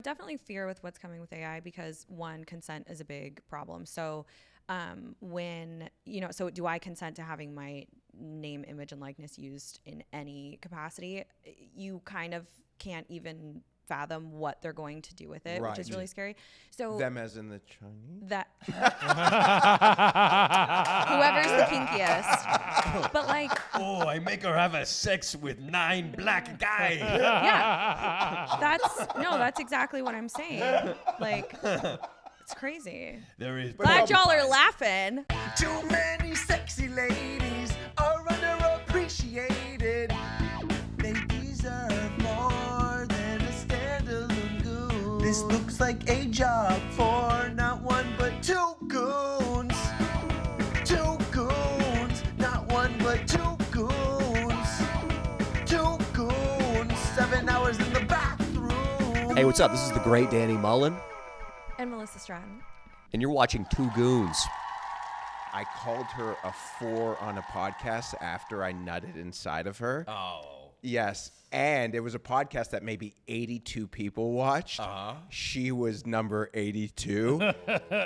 Definitely fear with what's coming with AI because one, consent is a big problem. So so do I consent to having my name, image, and likeness used in any capacity? You kind of can't even fathom what they're going to do with it, which is really scary. So them as in the Chinese? That whoever's the kinkiest. But like, oh, I make her have a sex with 9 black guys. Yeah. That's exactly what I'm saying. Like, it's crazy. There is glad y'all are laughing. Too many sexy ladies are underappreciated. They deserve more than a standalone goon. This looks like a job for not one but 2 goons. 2 goons, not one but 2 goons. 2 goons, 7 hours in the bathroom. Hey, what's up? This is the great Danny Mullen. And Melissa Stratton. And you're watching 2 Goons. I called her a 4 on a podcast after I nutted inside of her. Oh. Yes, and it was a podcast that maybe 82 people watched. She was number 82.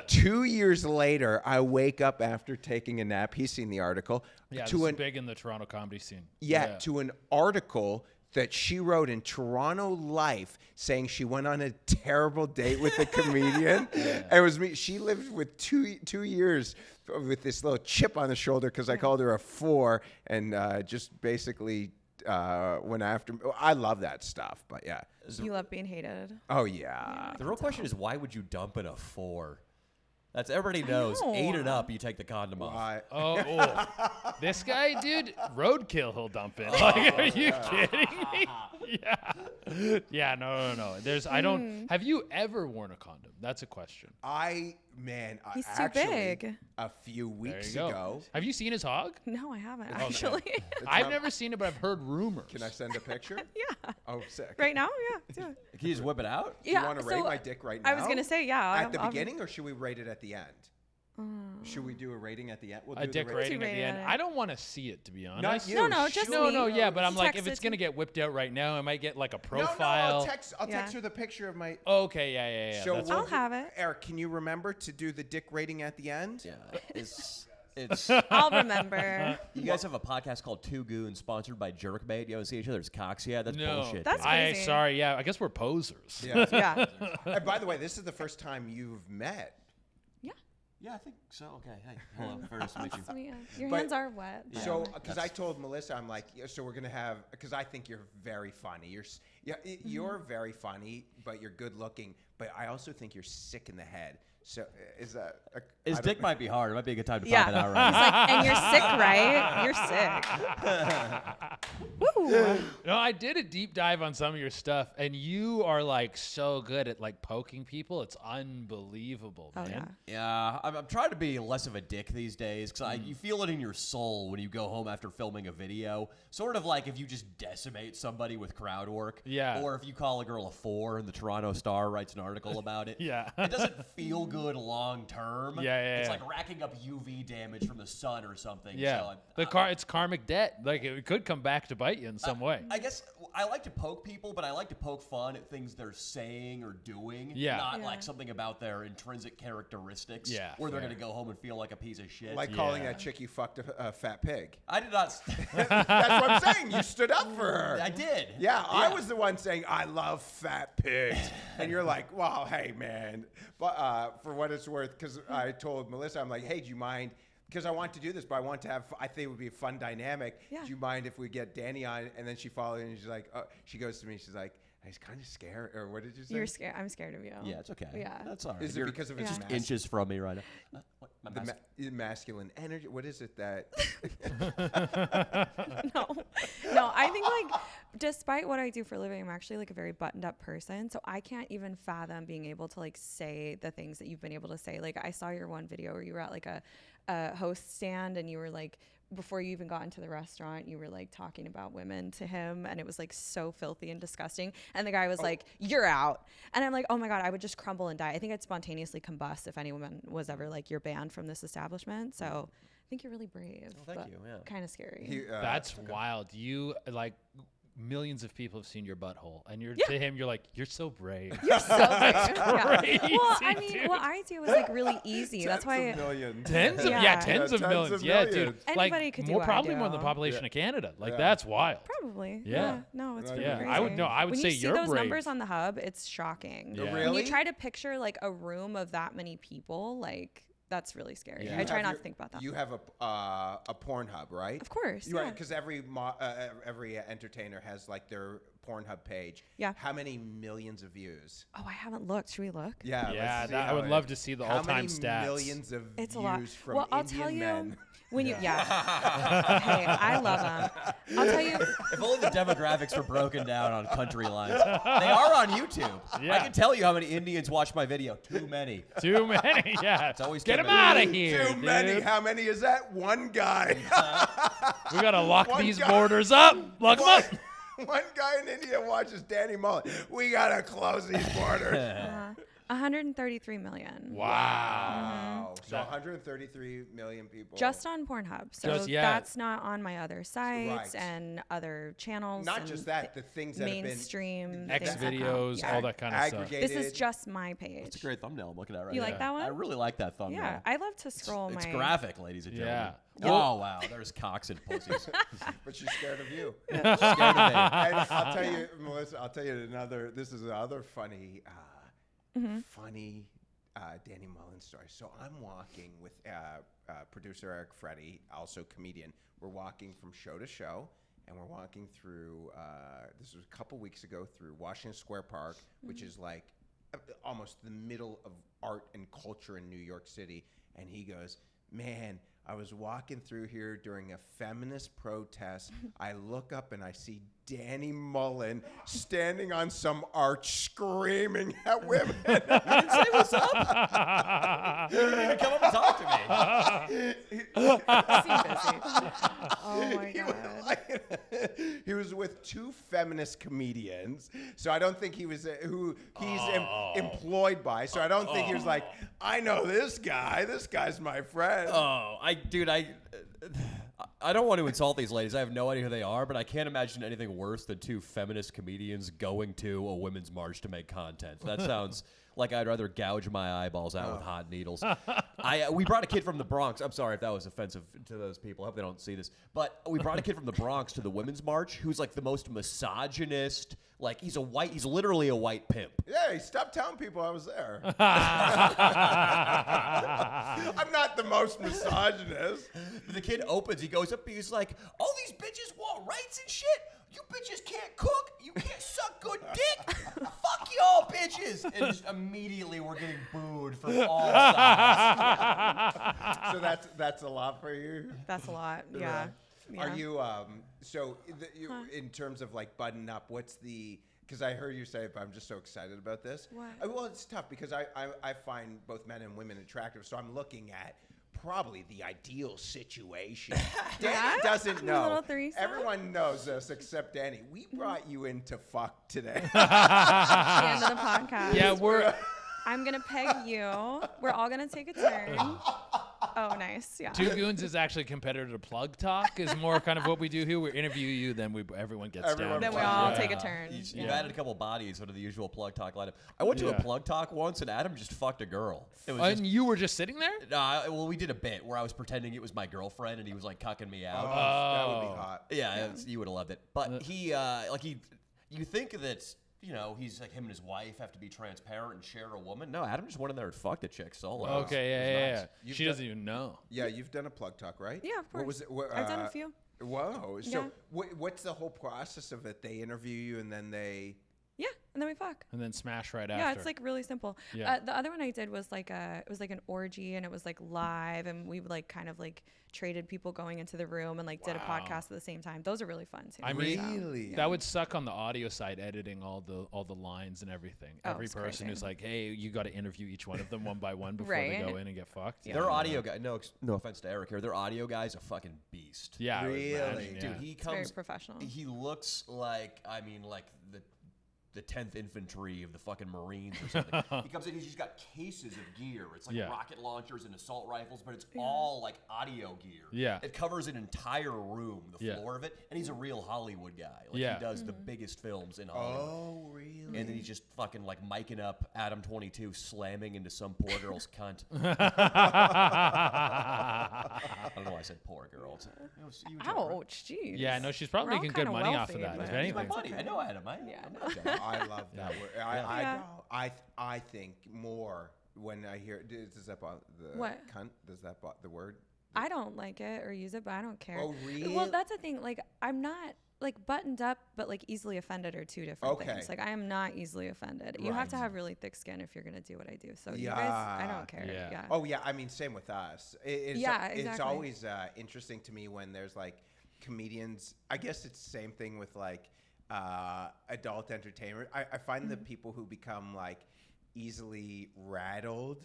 2 years later, I wake up after taking a nap. He's seen the article. Yeah, this is big in the Toronto comedy scene. Yeah, to an article that she wrote in Toronto Life saying she went on a terrible date with a comedian. And it was me. She lived with two years with this little chip on the shoulder because I called her a 4 and just basically went after me. I love that stuff, but yeah. You love being hated. Oh, yeah. The real question is, why would you dump in a 4? That's everybody knows. 8 and up, you take the condom off. Oh, this guy, dude, roadkill. He'll dump in. Like, are you kidding me? Yeah. No. I don't. Have you ever worn a condom? That's a question. He's too actually, big. A few weeks There you go. ago. Have you seen his hog? No, I haven't actually. I've never seen it, but I've heard rumors. Can I send a picture? Yeah. Oh, sick. Right now? Yeah. Do it. Can you just whip it out? Yeah. You want to rate my dick right now? I was gonna say At the beginning, or should we rate it at the end? Should we do a rating at the end? We'll do a dick the rating at the end. I don't want to see it, to be honest. Not you. No, just No, me. yeah, but I'm like, Text if it's it gonna get whipped out right now, I might get like a No, profile. I'll text her the picture of my. Okay, yeah. So that's I'll have it. Eric, can you remember to do the dick rating at the end? Yeah. It's. I'll remember. You guys have a podcast called 2 Goons, sponsored by Jerkbait. You haven't seen each other's cocks yet? That's bullshit. That's dude. crazy. Sorry, yeah. I guess we're posers. Yeah. Yeah. And by the way, this is the first time you've met. Yeah, I think so. Okay. Hey, hello. First to meet you. Sweet. Your But- hands are wet. Yeah. So, because I told Melissa, I'm like, so we're gonna have, because I think you're very funny. You're very funny, but you're good looking. But I also think you're sick in the head. So is that His dick might be hard. It might be a good time to Yeah. pop it out right He's now. like, and you're sick, right? You're sick. Woo. No, I did a deep dive on some of your stuff, and you are like so good at like poking people. It's unbelievable, man. Yeah, I'm trying to be less of a dick these days because you feel it in your soul when you go home after filming a video. Sort of like if you just decimate somebody with crowd work. Yeah. Or if you call a girl a 4 and the Toronto Star writes an article about it. Yeah. It doesn't feel good long term. Yeah. It's like racking up UV damage from the sun or something. Yeah. So it's karmic debt. Like it could come back to bite you in some way. I guess I like to poke people, but I like to poke fun at things they're saying or doing. Yeah. Not like something about their intrinsic characteristics. Yeah, Or they're fair. going to go home and feel like a piece of shit. like calling that chick you fucked a fat pig? I did not. That's what I'm saying. You stood up for her. I did. Yeah, I was the one saying I love fat pigs, and you're like, "Well, hey, man." But for what it's worth, because I told Melissa, I'm like, "Hey, do you mind?" Because I want to do this, but I want to have. I think it would be a fun dynamic. Yeah. Do you mind if we get Danny on? And then she followed, and she's like, she goes to me, she's like, "He's kind of scared," or what did you say? You're scared. I'm scared of you. Yeah, it's okay. Yeah. That's all right. Is it because of his just inches from me right now? the masculine energy? What is it that? No, I think like despite what I do for a living, I'm actually like a very buttoned up person. So I can't even fathom being able to like say the things that you've been able to say. Like I saw your one video where you were at like a host stand and you were like, before you even got into the restaurant, you were like talking about women to him and it was like so filthy and disgusting. And the guy was like, "You're out." And I'm like, oh my God, I would just crumble and die. I think I'd spontaneously combust if anyone was ever like, "You're banned from this establishment." So I think you're really brave. Thank you. Yeah. Kind of scary. That's wild. You like millions of people have seen your butthole, and to him, you're like, you're so brave. You're so brave. crazy, Well, I mean, dude. what I do is like really easy. That's why. Millions. Tens of Yeah. tens of Tens millions. of Yeah, millions. dude. Anybody like could do more, what I probably more than do. the population of Canada. Like Yeah. that's wild. Probably. Yeah. No, it's Yeah. pretty Yeah, crazy. I would when say you see you're those brave. numbers on the hub, it's shocking. Yeah. When Really? you try to picture like a room of that many people, like that's really scary. Yeah. I try not to think about that. You have a Pornhub, right? Of course. You're Yeah. right, because every entertainer has like their Pornhub page. Yeah. How many millions of views? Oh, I haven't looked. Should we look? Yeah. Yeah, let's see I how would it- love to see the how all-time many stats. millions of It's a views lot. from Well, I'll Indian tell you men. when you. Yeah. Hey, I love them. I'll tell you. If only the demographics were broken down on country lines. They are on YouTube. Yeah. I can tell you how many Indians watch my video. Too many. Too many. Yeah. It's always Get too him many. out of here. Too many. dude. How many is that? One guy. We gotta lock One these guy- borders up. Lock them up. One guy in India watches Danny Mullen. We gotta close these borders. 133 million. Wow. So 133 million people. Just on Pornhub. So Just- yeah. that's not on my other sites Right. and other channels. Not and just that, the things that have been mainstream X things that count. videos, Yeah. all that kind of stuff. aggregated. This is just my page. It's a great thumbnail I'm looking at right You now. like that one? I really like that thumbnail. Yeah, I love to scroll It's my. graphic, ladies and gentlemen. Yeah. Oh, wow. There's cocks and pussies. But she's scared of you. Scared of me. And I'll tell you, Melissa. I'll tell you another. This is another funny, funny Danny Mullen story. So I'm walking with producer Eric Freddy, also comedian. We're walking from show to show, and we're walking through. This was a couple weeks ago through Washington Square Park, which is like almost the middle of art and culture in New York City. And he goes, "Man, I was walking through here during a feminist protest. I look up and I see Danny Mullen standing on some arch screaming at women." Say what's up. You didn't even come up and talk to me. Seem busy. Oh my He was god. like- he was with two feminist comedians, so I don't think he was who he's employed by. So I don't think he was like, "I know this guy. This guy's my friend." Oh, I don't want to insult these ladies. I have no idea who they are, but I can't imagine anything worse than two feminist comedians going to a women's march to make content. That sounds like I'd rather gouge my eyeballs out with hot needles. We brought a kid from the Bronx. I'm sorry if that was offensive to those people. I hope they don't see this. But we brought a kid from the Bronx to the women's march who's like the most misogynist. Like he's literally a white pimp. Yeah, stop telling people I was there. I'm not the most misogynist. The kid opens, he goes up, he's like, "All these bitches want rights and shit. You bitches can't cook. You can't suck good dick. Fuck y'all bitches." And just immediately we're getting booed from all sides. So that's a lot for you. That's a lot. Yeah. Are Yeah. you in terms of like button up? What's the? Because I heard you say, I'm just so excited about this. What? Well, it's tough because I find both men and women attractive, so I'm looking at probably the ideal situation. Danny Yeah? doesn't A know. little threesome? Everyone knows this except Danny. We brought you in to fuck today. The end of the podcast. Yeah, I'm gonna peg you. We're all gonna take a turn. Oh, nice. Yeah. Two Goons is actually competitor to Plug Talk. Is more kind of what we do here. We interview you, then everyone gets Everyone down. Then we Yeah. all take a turn. You've added a couple bodies under the usual Plug Talk lineup. I went to Yeah. a Plug Talk once, and Adam just fucked a girl. It was And you were just sitting there? well, we did a bit where I was pretending it was my girlfriend, and he was like cucking me out. That would be hot. Yeah, you would have loved it. But you think that, he's like him and his wife have to be transparent and share a woman. No, Adam just went in there and fucked a chick solo. Okay, It was yeah. nuts. You've She done- doesn't even know. Yeah, you've done a plug talk, right? Yeah, of What course. was it? I've done a few. Whoa. So Yeah. what's the whole process of it? They interview you and then they. Yeah, and then we fuck. And then smash right after. Yeah, it's like really simple. Yeah. The other one I did was like it was like an orgy, and it was like live, and we like kind of like traded people going into the room and like did a Wow. podcast at the same time. Those are really fun too. I mean, Really? that would suck on the audio side, editing all the lines and everything. Oh, Every it's person crazy. who's like, hey, you got to interview each one of them one by one before Right. they go in and get fucked. Yeah. Their audio guy, no offense to Eric here, their audio guy's a fucking beast. Yeah, I would Really? imagine, Dude, yeah. he It's very comes. professional. He looks like, like the the 10th Infantry of the fucking Marines or something. He comes in, he's just got cases of gear. It's like rocket launchers and assault rifles, but it's all like audio gear. Yeah. It covers an entire room, the floor of it, and he's a real Hollywood guy. Like he does the biggest films in Hollywood. Oh, really? And then he's just fucking like micing up Adam 22 slamming into some poor girl's cunt. I don't know why I said poor girl. Ouch, jeez. Yeah, no, she's probably We're all making good kinda money off of wealthy, that. If but- He's my anything. buddy. I know Adam. I love that word. Yeah. I think more when I hear. Does that bother the What? cunt? Does that bother the word? I don't like it or use it, but I don't care. Oh, really? Well, that's the thing. Like, I'm not like buttoned up, but like easily offended are two different things. Like, I am not easily offended. You have to have really thick skin if you're gonna do what I do. So you guys, I don't care. Yeah. Oh yeah. I mean, same with us. It's exactly. always interesting to me when there's like comedians. I guess it's the same thing with like adult entertainment. I find the people who become like easily rattled.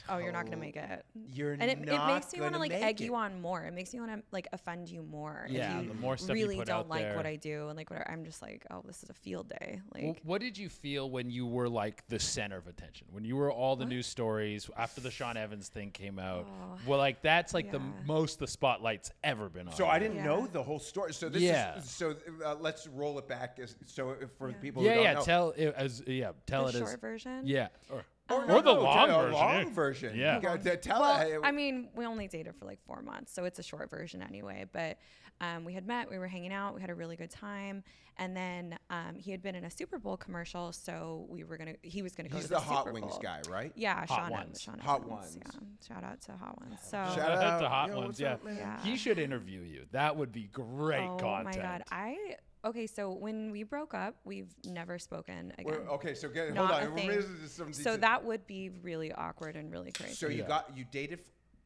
You're not gonna make it. You're and it not makes me want to gonna like make egg it. you on more. It makes me want to like offend you more. Yeah, if you the more stuff you really put don't out like there. what I do and like whatever. I'm just like, oh, this is a field day. Like, What did you feel when you were like the center of attention? When you were all the news stories after the Sean Evans thing came out? Well, like that's like the most the spotlight's ever been on. So I you. didn't know the whole story. So this is so let's roll it back. For people who don't know. Tell it as tell the it short as version. Yeah. Or the long version. Long version. Yeah. You gotta tell Well, it. I mean, we only dated for like 4 months, so it's a short version anyway. But we had met, we were hanging out, we had a really good time, and then he had been in a Super Bowl commercial, so he was gonna go He's to the the Hot Super Wings Bowl. guy, right? Yeah, Hot Sean Ones. Sean Hot Evans, Ones. Yeah, shout out to Hot Ones. So Shout out. to Hot Yo, Ones. what's Yeah. up, man? Yeah. He should interview you. That would be great content. Oh my God, okay, so when we broke up, we've never spoken again. Okay, so hold Not on. a thing. We're missing some So details. that would be really awkward and really crazy. So you dated.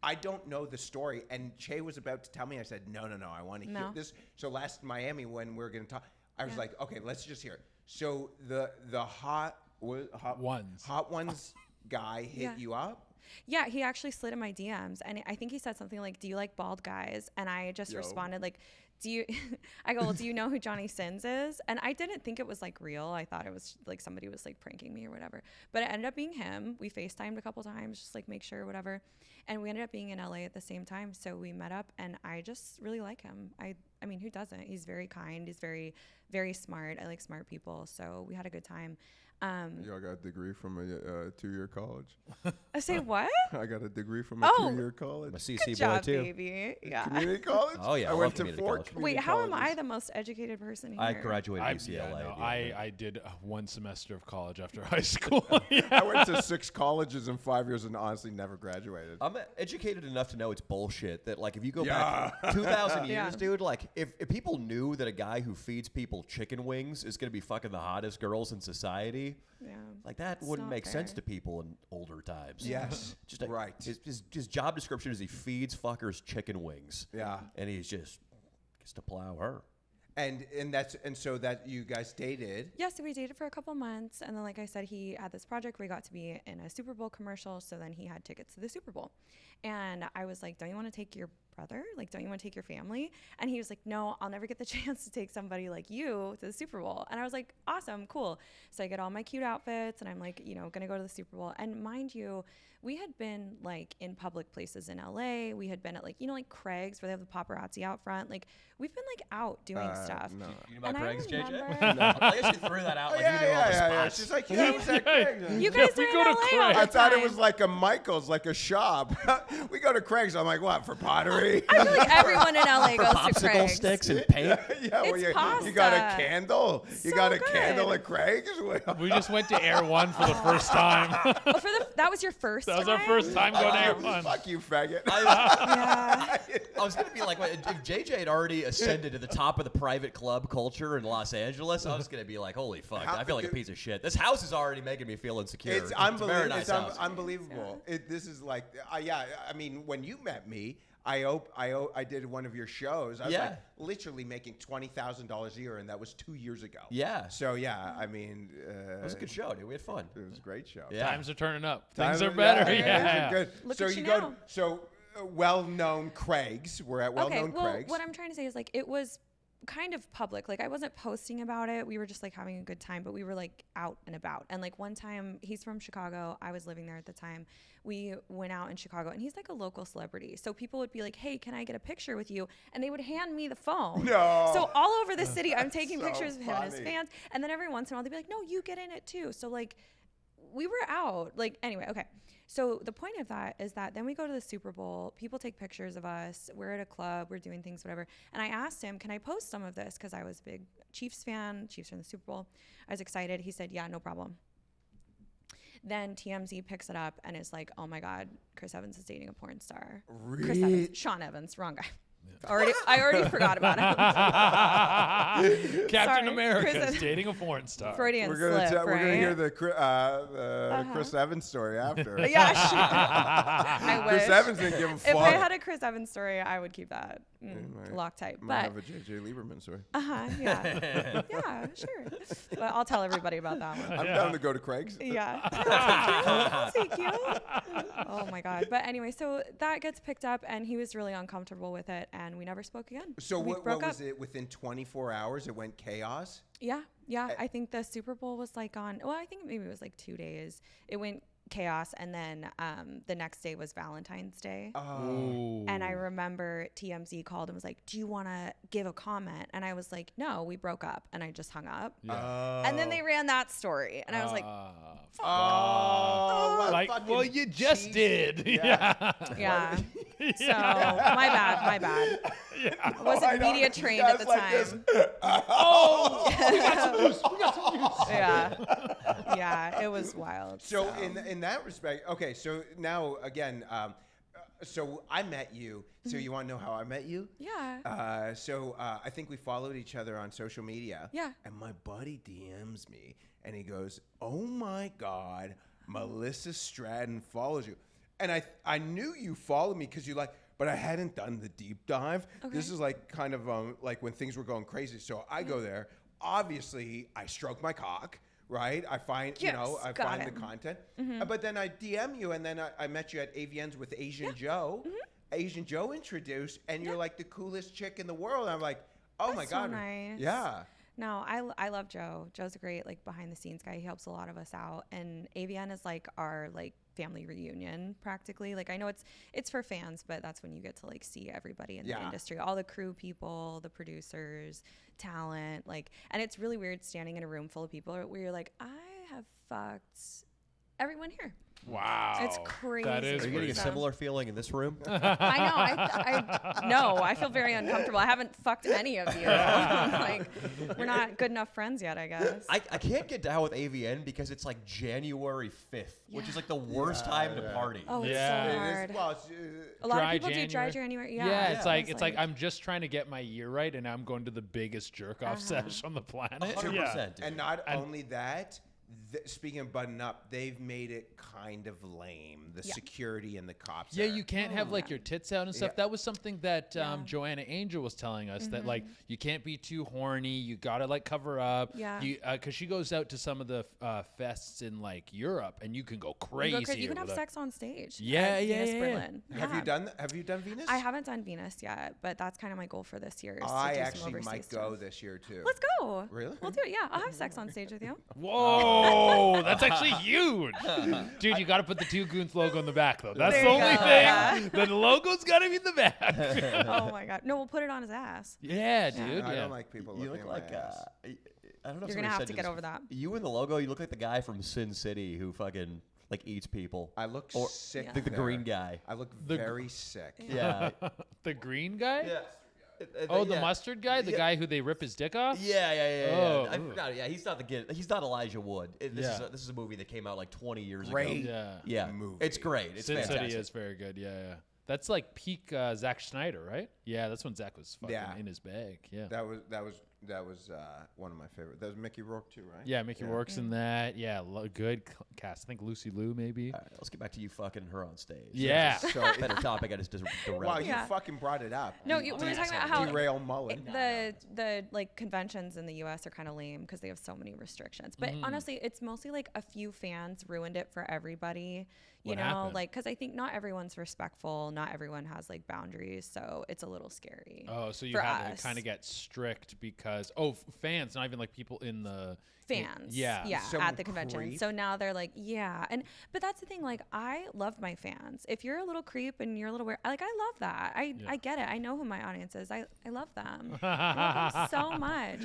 I don't know the story, and Che was about to tell me. I said, no, I want to hear this. So last Miami, when we were going to talk, I was like, okay, let's just hear it. So the hot ones guy hit you up. Yeah, he actually slid in my DMs, and I think he said something like, "Do you like bald guys?" And I just responded like, "Do you?" I go, "Well, do you know who Johnny Sins is?" And I didn't think it was like real. I thought it was like somebody was like pranking me or whatever. But it ended up being him. We FaceTimed a couple times, just like make sure whatever. And we ended up being in LA at the same time, so we met up, and I just really like him. I mean, who doesn't? He's very kind. He's very, very smart. I like smart people, so we had a good time. Y'all got a degree from a 2-year college. I say what? I got a degree from a 2-year college. I'm a CC Good boy job, too. baby. Yeah. Community college? Oh, yeah, I I went love to community 4 college. community Wait, how am I colleges. the most educated person here? I graduated UCLA. I did 1 semester of college after high school. I went to 6 colleges in 5 years and honestly never graduated. I'm educated enough to know it's bullshit that like if you go back 2,000 years, dude, like if people knew that a guy who feeds people chicken wings is going to be fucking the hottest girls in society, like that wouldn't not make sense fair. to people in older times. Yes, Just right. His job description is he feeds fuckers chicken wings. Yeah. And he's just gets to plow her. And so that you guys dated. Yeah, so we dated for a couple months, and then like I said, he had this project where he got to be in a Super Bowl commercial, so then he had tickets to the Super Bowl. And I was like, don't you want to take your brother? Like, don't you want to take your family? And he was like, no, I'll never get the chance to take somebody like you to the Super Bowl. And I was like, awesome, cool. So I get all my cute outfits, and I'm like, gonna go to the Super Bowl. And mind you, we had been like in public places in LA. We had been at like, like Craig's where they have the paparazzi out front. Like we've been like out doing stuff. No. You know about And I Craig's, JJ? remember- I guess you threw that out like you knew all the Yeah. spots. She's like, yeah, it was that Craig's. You guys we are go in to LA all Craig's. the I thought it time. was like a Michael's, like a shop. We go to Craig's. I'm like, what, for pottery? I feel like everyone in LA For goes to popsicle Craig's. sticks and paint. Yeah, well, It's you got a pasta. candle? You So got a good. candle at Craig's? We just went to Air One for the first time. Oh, that was your first That was our time? first time going to Air Fuck One. Fuck you, faggot. Yeah. I was gonna be like, if JJ had already ascended to the top of the private club culture in Los Angeles, I was gonna be like, holy fuck, I feel like a piece of shit. This house is already making me feel insecure. It's a very unbelievable. nice house. Unbelievable. This is like, I mean, when you met me, I did one of your shows. I was like literally making $20,000 a year, and that was 2 years ago. Yeah. So yeah, I mean, It was a good show, dude. We had fun. it was a great show. Yeah. Times are turning up. Times Things are better. things Yeah. are good. Look so at you you go. now. So well-known Craig's. We're at well-known Okay, well, Craig's. what I'm trying to say is like it was kind of public. Like I wasn't posting about it. We were just like having a good time, but we were like out and about. And like one time, he's from Chicago. I was living there at the time. We went out in Chicago, and he's like a local celebrity. So people would be like, "Hey, can I get a picture with you?" And they would hand me the phone. No. So all over the city, I'm taking so pictures of him and his funny. fans. And then every once in a while, they'd be like, "No, you get in it too." So like, we were out. Like anyway, okay. So the point of that is that then we go to the Super Bowl. People take pictures of us. We're at a club. We're doing things, whatever. And I asked him, can I post some of this? Because I was a big Chiefs fan. Chiefs are in the Super Bowl. I was excited. He said, yeah, no problem. Then TMZ picks it up and is like, oh my God, Chris Evans is dating a porn star. Really? Chris Evans. Sean Evans. Wrong guy. I already forgot about him. Captain Sorry, America Chris is dating a porn star. Freudian We're gonna slip, we're gonna right? hear the Chris Evans story after. Yeah, sure. I wish. Chris Evans didn't give a fuck. If I had a Chris Evans story, I would keep that Might- Loctite. Might But have a JJ Liberman story. yeah, yeah, sure. But I'll tell everybody about that one. I'm down to go to Craig's. Yeah, I'll take you. Oh my God. But anyway, so that gets picked up, and he was really uncomfortable with it, and we never spoke again. So We what broke was up. it? Within 24 hours, it went chaos. Yeah. I think the Super Bowl was like on. Well, I think maybe it was like 2 days. It went chaos, and then the next day was Valentine's Day. Ooh. And I remember TMZ called and was like, do you want to give a comment? And I was like, no, we broke up. And I just hung up. And then they ran that story. And I was like, Oh, like, fucking well, you just cheesy. did. Yeah. yeah. So my bad. I wasn't media trained at the time. Yeah, it was wild. So in that respect, okay. So now again, so I met you. So you want to know how I met you? Yeah. So I think we followed each other on social media. Yeah. And my buddy DMs me, and he goes, "Oh my God, Melissa Stratton follows you." And I knew you followed me because you like, but I hadn't done the deep dive. Okay. This is like kind of like when things were going crazy. So I go there. Obviously, I stroke my cock. Right, I find Yes, I got find him. the content, but then I DM you, and then I met you at AVN's with Asian Joe. Asian Joe introduced, and you're like the coolest chick in the world. I'm like, oh my That's so God, nice. yeah. No, I love Joe. Joe's a great like behind the scenes guy. He helps a lot of us out, and AVN is like our like family reunion practically. Like I know it's for fans, but that's when you get to like see everybody in the industry, all the crew people, the producers, talent, like, and it's really weird standing in a room full of people where you're like, I have fucked everyone here. Wow. It's crazy. That is Are you getting a So- similar feeling in this room? I know. I feel very uncomfortable. I haven't fucked any of you. Like, we're not good enough friends yet, I guess. I can't get down with AVN because it's like January 5th, which is like the worst time to party. Oh, it's Yeah. so It hard. is, well, it's, A lot Dry of people do dry January. January. Yeah, Yeah. it's like I'm just trying to get my year right, and I'm going to the biggest jerk off sesh on the planet. 100%. Yeah. dude. and not only that. Speaking of button up, they've made it kind of lame. The security and the cops. Yeah, there. you can't have like your tits out and stuff. Yeah. That was something that Joanna Angel was telling us that like you can't be too horny. You gotta like cover up. Yeah. Because she goes out to some of the fests in like Europe, and you can go crazy. You can have with sex on stage. Yeah, at yeah, Venus yeah. Berlin. Have you done Venus? I haven't done Venus yet, but that's kind of my goal for this year. Is to I do some actually overseas might stuff. go this year too. Let's go. Really? We'll do it. Yeah, I'll have sex on stage with you. Whoa, that's actually huge, dude. You got to put the two Goons logo in the back though. That's There the you only go, thing. yeah. The logo's got to be in the back. Oh my God. No, we'll put it on his ass. Yeah, dude. I Yeah. don't like people You looking look at like my ass. I don't know. if You're gonna somebody have said to get this. over that. You in the logo, you look like the guy from Sin City who fucking like eats people. I look Or sick. the there. green guy. I look The very sick. Yeah. The green guy. Yeah. Oh, the mustard guy, the guy who they rip his dick off. Yeah. Oh, I ooh. forgot. Yeah, he's not the kid. He's not Elijah Wood. This Yeah. is a movie that came out like 20 years Great. ago. Yeah. Yeah, movie. it's great. It's Sin fantastic. City is very good. Yeah. That's like peak Zack Schneider, right? Yeah, that's when Zack was fucking Yeah. in his bag. Yeah. That was That was one of my favorite. That was Mickey Rourke too, right? Yeah, Mickey Rourke's in that. Yeah, good cast. I think Lucy Liu maybe. All right, let's get back to you fucking her on stage. Yeah. So Better topic. I just derailed. wow, Yeah. you fucking brought it up. No, we were talking about how Derail Mullen. the like conventions in the U.S. are kind of lame because they have so many restrictions. But honestly, it's mostly like a few fans ruined it for everybody. You What know, happened? like because I think not everyone's respectful, not everyone has like boundaries, so it's a little scary. Oh, so you for had us. to kind of get strict because fans, not even like people in the Fans, Yeah. Someone at the convention. creep? So now they're like, but that's the thing. Like, I love my fans. If you're a little creep and you're a little weird, like, I love that. I get it. I know who my audience is. I love them. I love them so much.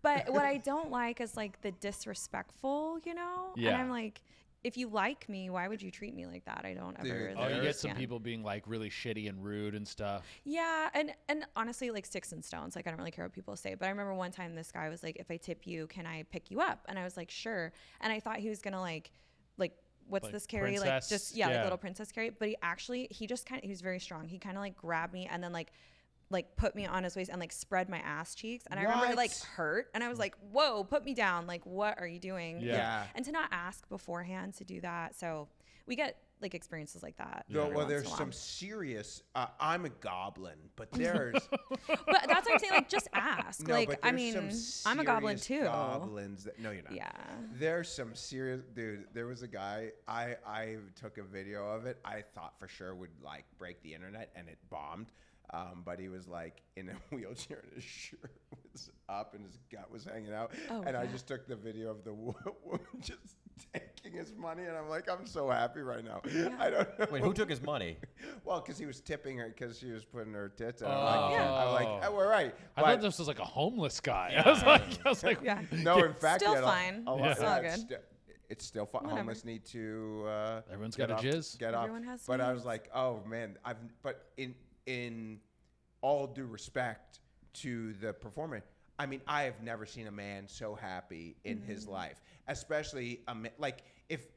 But what I don't like is like the disrespectful, you know. Yeah. And I'm like, if you like me, why would you treat me like that? I don't ever. Oh, you get some understand. people being like really shitty and rude and stuff. Yeah, and honestly, like sticks and stones. Like I don't really care what people say. But I remember one time this guy was like, "If I tip you, can I pick you up?" And I was like, "Sure." And I thought he was gonna like what's Like this Carrie? Like princess? just Yeah. like little princess Carrie. But he just kind of he was very strong. He kind of like grabbed me and then like put me on his waist and like spread my ass cheeks. And I remember it like What? hurt. And I was like, "Whoa, put me down! Like what are you doing?" Yeah. And to not ask beforehand to do that. So we get like experiences like that. No, every well, once in there's a while. some serious. I'm a goblin, but there's. But that's what I'm saying. Like, just ask. No, like, but I there's mean, some I'm a goblin serious too. Goblins that, no, you're not. Yeah. There's some serious dude. There was a guy. I took a video of it. I thought for sure would like break the internet, and it bombed. But he was like in a wheelchair, and his shirt was up, and his gut was hanging out. Oh, and I yeah. just took the video of the woman just taking his money, and I'm like, I'm so happy right now. I don't know. Wait, who took his money? Well, because he was tipping her because she was putting her tits out. Oh. I'm like, oh, we're right. I But thought this was like a homeless guy. I was like, Yeah. no, in fact, Still he had fine. A lot, Yeah. It's all it's good. it's still fun. Whatever. Homeless need to. Everyone's get got a off- jizz. Get off. Everyone has But I was needs. like, oh man, But in all due respect to the performer, I mean, I have never seen a man so happy in his life, especially like if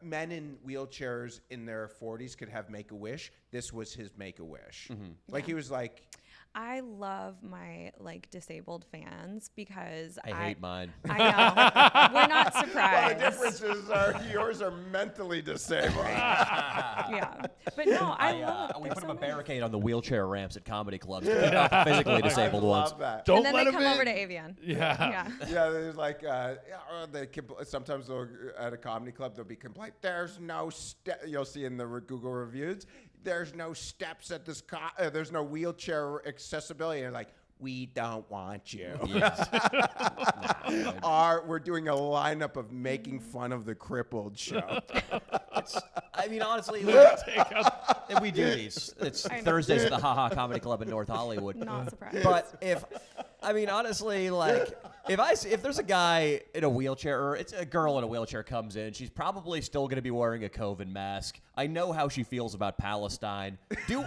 men in wheelchairs in their 40s could have Make-A-Wish. This was his Make-A-Wish. Like he was like. I love my like disabled fans because I hate mine. I know. We're not Well, surprised. the differences are yours are mentally disabled. Yeah. But no, I love it. We They're put so up a nice. barrietly on the wheelchair ramps at comedy clubs to keep out the physically disabled I ones. love that. Don't And then let they him come in. over to Avian. Yeah. Yeah. Yeah, there's like sometimes they'll at a comedy club there'll be complaint. There's no you'll see in the Google reviews. There's no steps at this. There's no wheelchair accessibility. And like, we don't want you. Yes. We're doing a lineup of making fun of the crippled show. I mean, honestly, we do these. It's I know. Thursdays at the Ha Ha Comedy Club in North Hollywood. Not surprised. But honestly, like, if there's a guy in a wheelchair or it's a girl in a wheelchair comes in, she's probably still going to be wearing a COVID mask. I know how she feels about Palestine. Do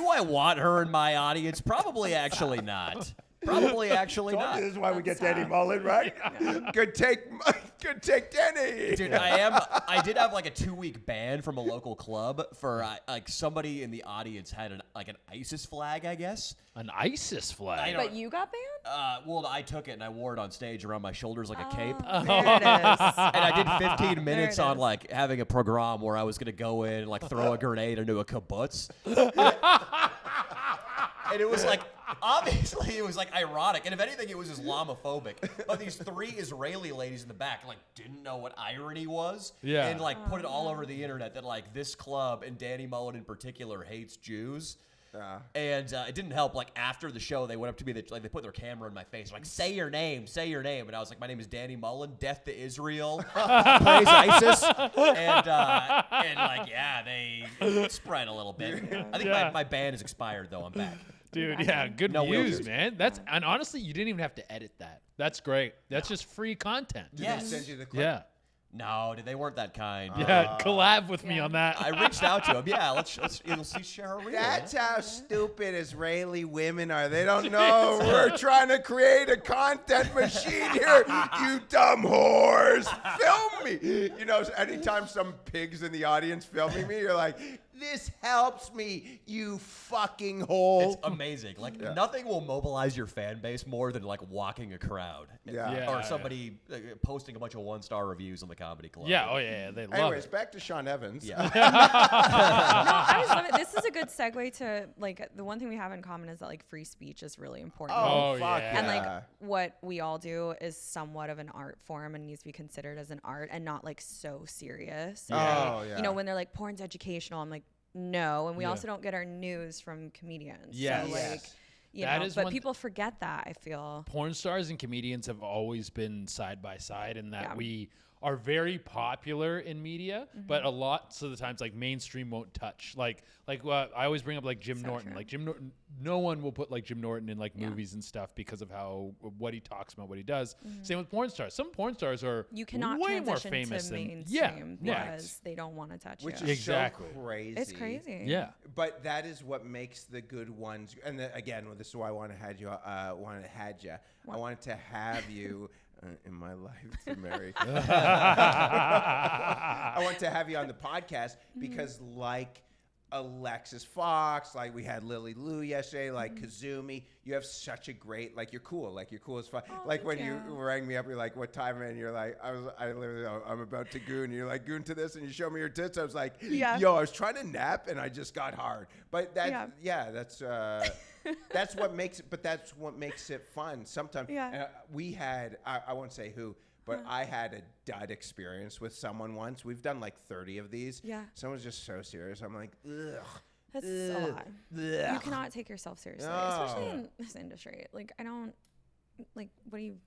I want her in my audience? Probably actually not. Probably actually not. This is why we get Danny sad. Mullen, right? Good take, Danny. Dude, I did have like a 2-week ban from a local club for like somebody in the audience had an ISIS flag, I guess. An ISIS flag. But you got banned? Well, I took it and I wore it on stage around my shoulders like a cape. There it is. And I did 15 minutes it on is. like having a program where I was gonna go in and like throw a grenade into a kibbutz. And it was like, obviously it was like ironic. And if anything, it was Islamophobic. But these 3 Israeli ladies in the back like didn't know what irony was. Yeah. And like put it all over the internet that like this club and Danny Mullen in particular hates Jews. And it didn't help. Like after the show, they went up to me. They put their camera in my face. Like, say your name. And I was like, my name is Danny Mullen. Death to Israel. Praise ISIS. And like, yeah, they spread a little bit. I think Yeah. my ban is expired though. I'm back. Dude, yeah, good No views, wheelchairs. man. And honestly, you didn't even have to edit that. That's great. That's just free content. Did Yes. they send you the clip? Yeah. No, they weren't that kind. Yeah, collab with me on that. I reached out to them. Yeah, let's share a reel. That's how stupid Israeli women are. They don't know we're trying to create a content machine here. You dumb whores. Film me. You know, anytime some pig's in the audience filming me, you're like, this helps me, you fucking hole. It's amazing. Like nothing will mobilize your fan base more than like walking a crowd. Or somebody posting a bunch of 1-star reviews on the Comedy Club. Yeah. Oh yeah. They love Anyways, it. back to Sean Evans. Yeah. No, I just love it. This is a good segue to like the one thing we have in common is that like free speech is really important. Oh, fuck yeah. And like what we all do is somewhat of an art form and needs to be considered as an art and not like so serious. Oh, yeah. You know, when they're like porn's educational, I'm like, no. And we also don't get our news from comedians. Yes. So like, Yes. you That know, is but one people forget that, I feel. Porn stars and comedians have always been side by side in that Yeah. we are very popular in media, but a lot of the times like mainstream won't touch. Like I always bring up like Jim Norton. true. Like Jim Norton, no one will put like Jim Norton in like movies and stuff because of what he talks about, what he does. Same with porn stars. Some porn stars are You cannot way more transition famous to than mainstream yeah. because they don't want to touch Which you. is Exactly. so crazy. It's crazy. Yeah. But that is what makes the good ones. And again, this is why I wanted to have you. I wanted to have you in my life to marry. I want to have you on the podcast because, like Alexis Fox, like we had Lily Lou yesterday, like Kazumi, you have such a great, like you're cool as fuck. Like when you rang me up, you're like, "What time?" And you're like, I'm about to goon. And you're like, "Goon to this," and you show me your tits. I was like, "Yo, I was trying to nap and I just got hard." But that's that's what makes it. But that's what makes it fun. Sometimes we had, I won't say who. But I had a dud experience with someone once. We've done like 30 of these. Yeah. Someone's just so serious. I'm like, ugh. That's a lot. You cannot take yourself seriously, especially in this industry. Like, I don't, like, what are you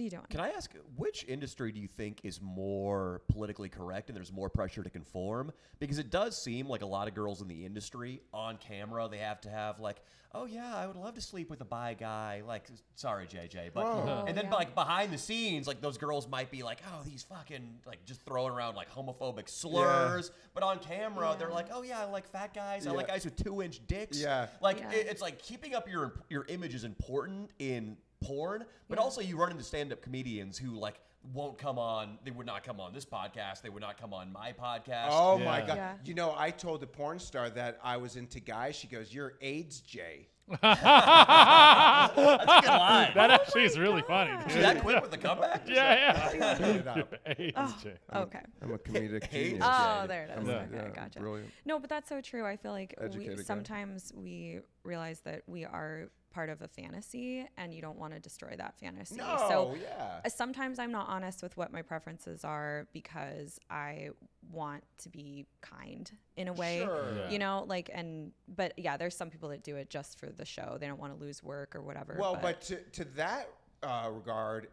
doing? Can I ask, which industry do you think is more politically correct and there's more pressure to conform? Because it does seem like a lot of girls in the industry, on camera, they have to have like, oh yeah, I would love to sleep with a bi guy. Like, sorry, JJ. But and then like behind the scenes, like those girls might be like, oh, these fucking, like just throwing around like homophobic slurs. But on camera, they're like, oh yeah, I like fat guys. I like guys with 2-inch dicks. Like it's like keeping up your image is important in porn, but also you run into stand-up comedians who like won't come on. They would not come on this podcast. They would not come on my podcast. Oh my god! Yeah. You know, I told a porn star that I was into guys. She goes, "You're AIDS, Jay." That's a good line. That actually is really funny. Dude. That quick with the comeback? Yeah. Okay. I'm a comedic genius. Oh, there it is. Okay, yeah, gotcha. brilliant. No, but that's so true. I feel like Educated guy. sometimes we realize that we are part of a fantasy and you don't want to destroy that fantasy. Sometimes I'm not honest with what my preferences are because I want to be kind in a way, you know, like, but yeah, there's some people that do it just for the show. They don't want to lose work or whatever. Well, but to that regard,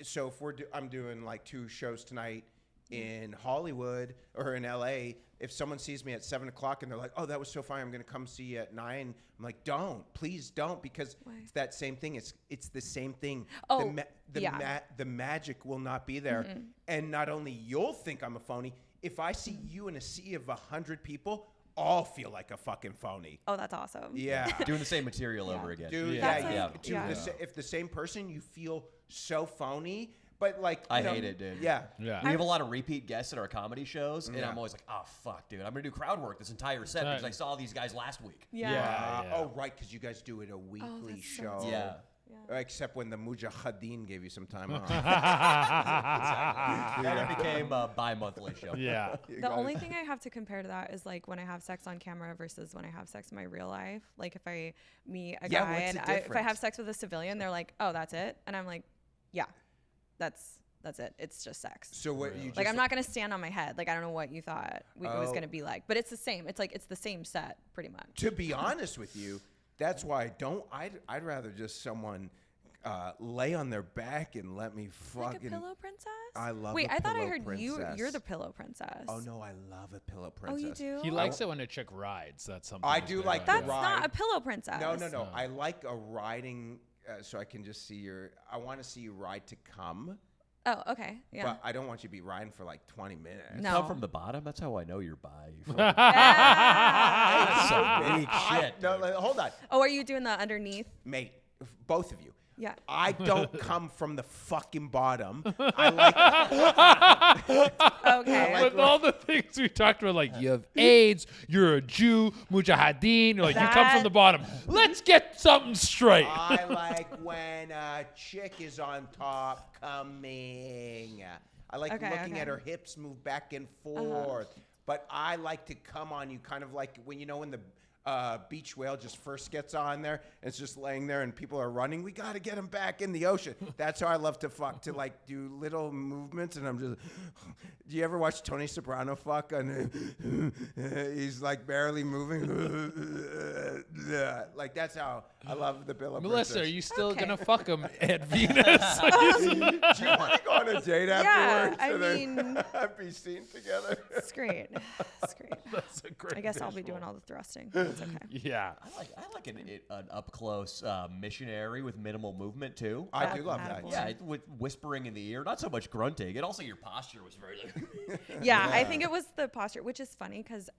so if I'm doing like 2 shows tonight in Hollywood or in LA, if someone sees me at 7 o'clock and they're like, "Oh, that was so funny, I'm going to come see you at 9," I'm like, please don't, because it's that same thing. It's the same thing. Oh, the magic will not be there, and not only you'll think I'm a phony. If I see you in a sea of 100 people, all feel like a fucking phony. Oh, that's awesome. Yeah, doing the same material over again. Dude, if the same person, you feel so phony. But like, I hate it, dude. Yeah. We have a lot of repeat guests at our comedy shows, and I'm always like, oh fuck, dude, I'm gonna do crowd work this entire set because I saw these guys last week. Oh, right, because you guys do it a weekly show. Except when the Mujahideen gave you some time off. Then it became a bi-monthly show. Yeah. The only thing I have to compare to that is like when I have sex on camera versus when I have sex in my real life. Like if I meet a guy and if I have sex with a civilian, they're like, "Oh, that's it," and I'm like, "Yeah, that's it. It's just sex." So what you just like? I'm not gonna stand on my head. Like I don't know what you thought it was gonna be like, but it's the same. It's like it's the same set pretty much. To be honest with you, that's why I'd rather just someone lay on their back and let me fucking. Like a pillow princess. I love. Wait, I thought I heard princess. you're the pillow princess. Oh no, I love a pillow princess. Oh, you do? He likes it when a chick rides. That's something. I do like That's the ride. not a pillow princess. No. I like a riding, so I can just see I want to see you ride to come. Oh, okay. Yeah. But I don't want you to be riding for like 20 minutes. No. Come from the bottom. That's how I know you're bi. That's so big shit. No, hold on. Oh, are you doing the underneath? Mate, both of you. Yeah. I don't come from the fucking bottom. I like Okay. like With all the things we talked about, like you have AIDS, you're a Jew, mujahideen, like you come from That- the bottom. Let's get something straight. I like when a chick is on top coming. I like Okay, looking okay. at her hips move back and forth. But I like to come on you kind of like when when the beach whale just first gets on there and it's just laying there and people are running. We got to get him back in the ocean. That's how I love to fuck, to like do little movements. And I'm just, do you ever watch Tony Soprano fuck? And he's like barely moving. Like that's how I love the Bill of Melissa, are Princess. you still Okay. gonna fuck him at Venus? Do you want to go on a date afterwards I and mean- then be seen together? It's great. It's great. That's a great I guess I'll be visual. doing all the thrusting. It's okay. Yeah. I like an up close missionary with minimal movement too. I do love that. Attaboy. Yeah, with whispering in the ear, not so much grunting, and also your posture was very. Yeah, I think it was the posture, which is funny because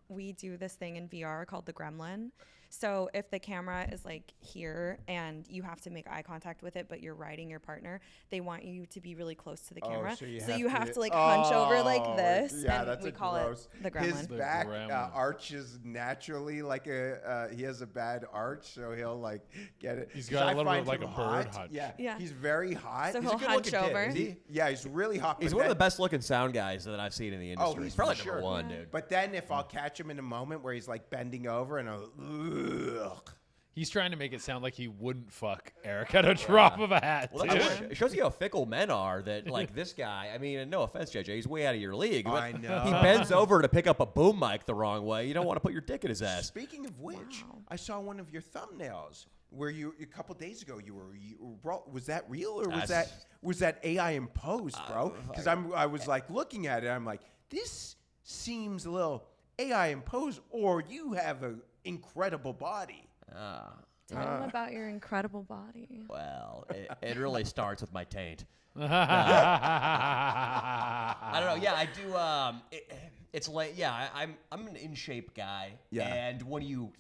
we do this thing in VR called the gremlin. So if the camera is like here and you have to make eye contact with it, but you're riding your partner, they want you to be really close to the camera. so you have have to- to like hunch over Oh, like this. yeah, and that's we a call gross. it the His gremlin. The back gremlin. arches naturally like he has a bad arch, so he'll like get it. He's 'Cause got a I little bit find of like him a bird hot. hunch. Yeah, Yeah. he's very hot. So He's he'll a good hunch good-looking kid, over. isn't he? yeah, he's really hot. He's but one of the then- best looking sound guys that I've seen in the industry. he's probably for number sure. one, dude. But then if I'll catch him in a moment where he's like bending over and ugh. He's trying to make it sound like he wouldn't fuck Eric at a drop of a hat. Well, dude. it shows you how fickle men are. That like this guy. I mean, no offense, JJ, he's way out of your league. But I know. He bends over to pick up a boom mic the wrong way. You don't want to put your dick in his ass. Speaking of which, Wow. I saw one of your thumbnails where you a couple days ago you were was that real or was that AI imposed, bro? Because I was like looking at it, I'm like, this seems a little AI imposed, or you have an incredible body. Tell them about your incredible body. Well, it really starts with my taint. I don't know. Yeah, I do. It's like I'm an in shape guy. Yeah. And when you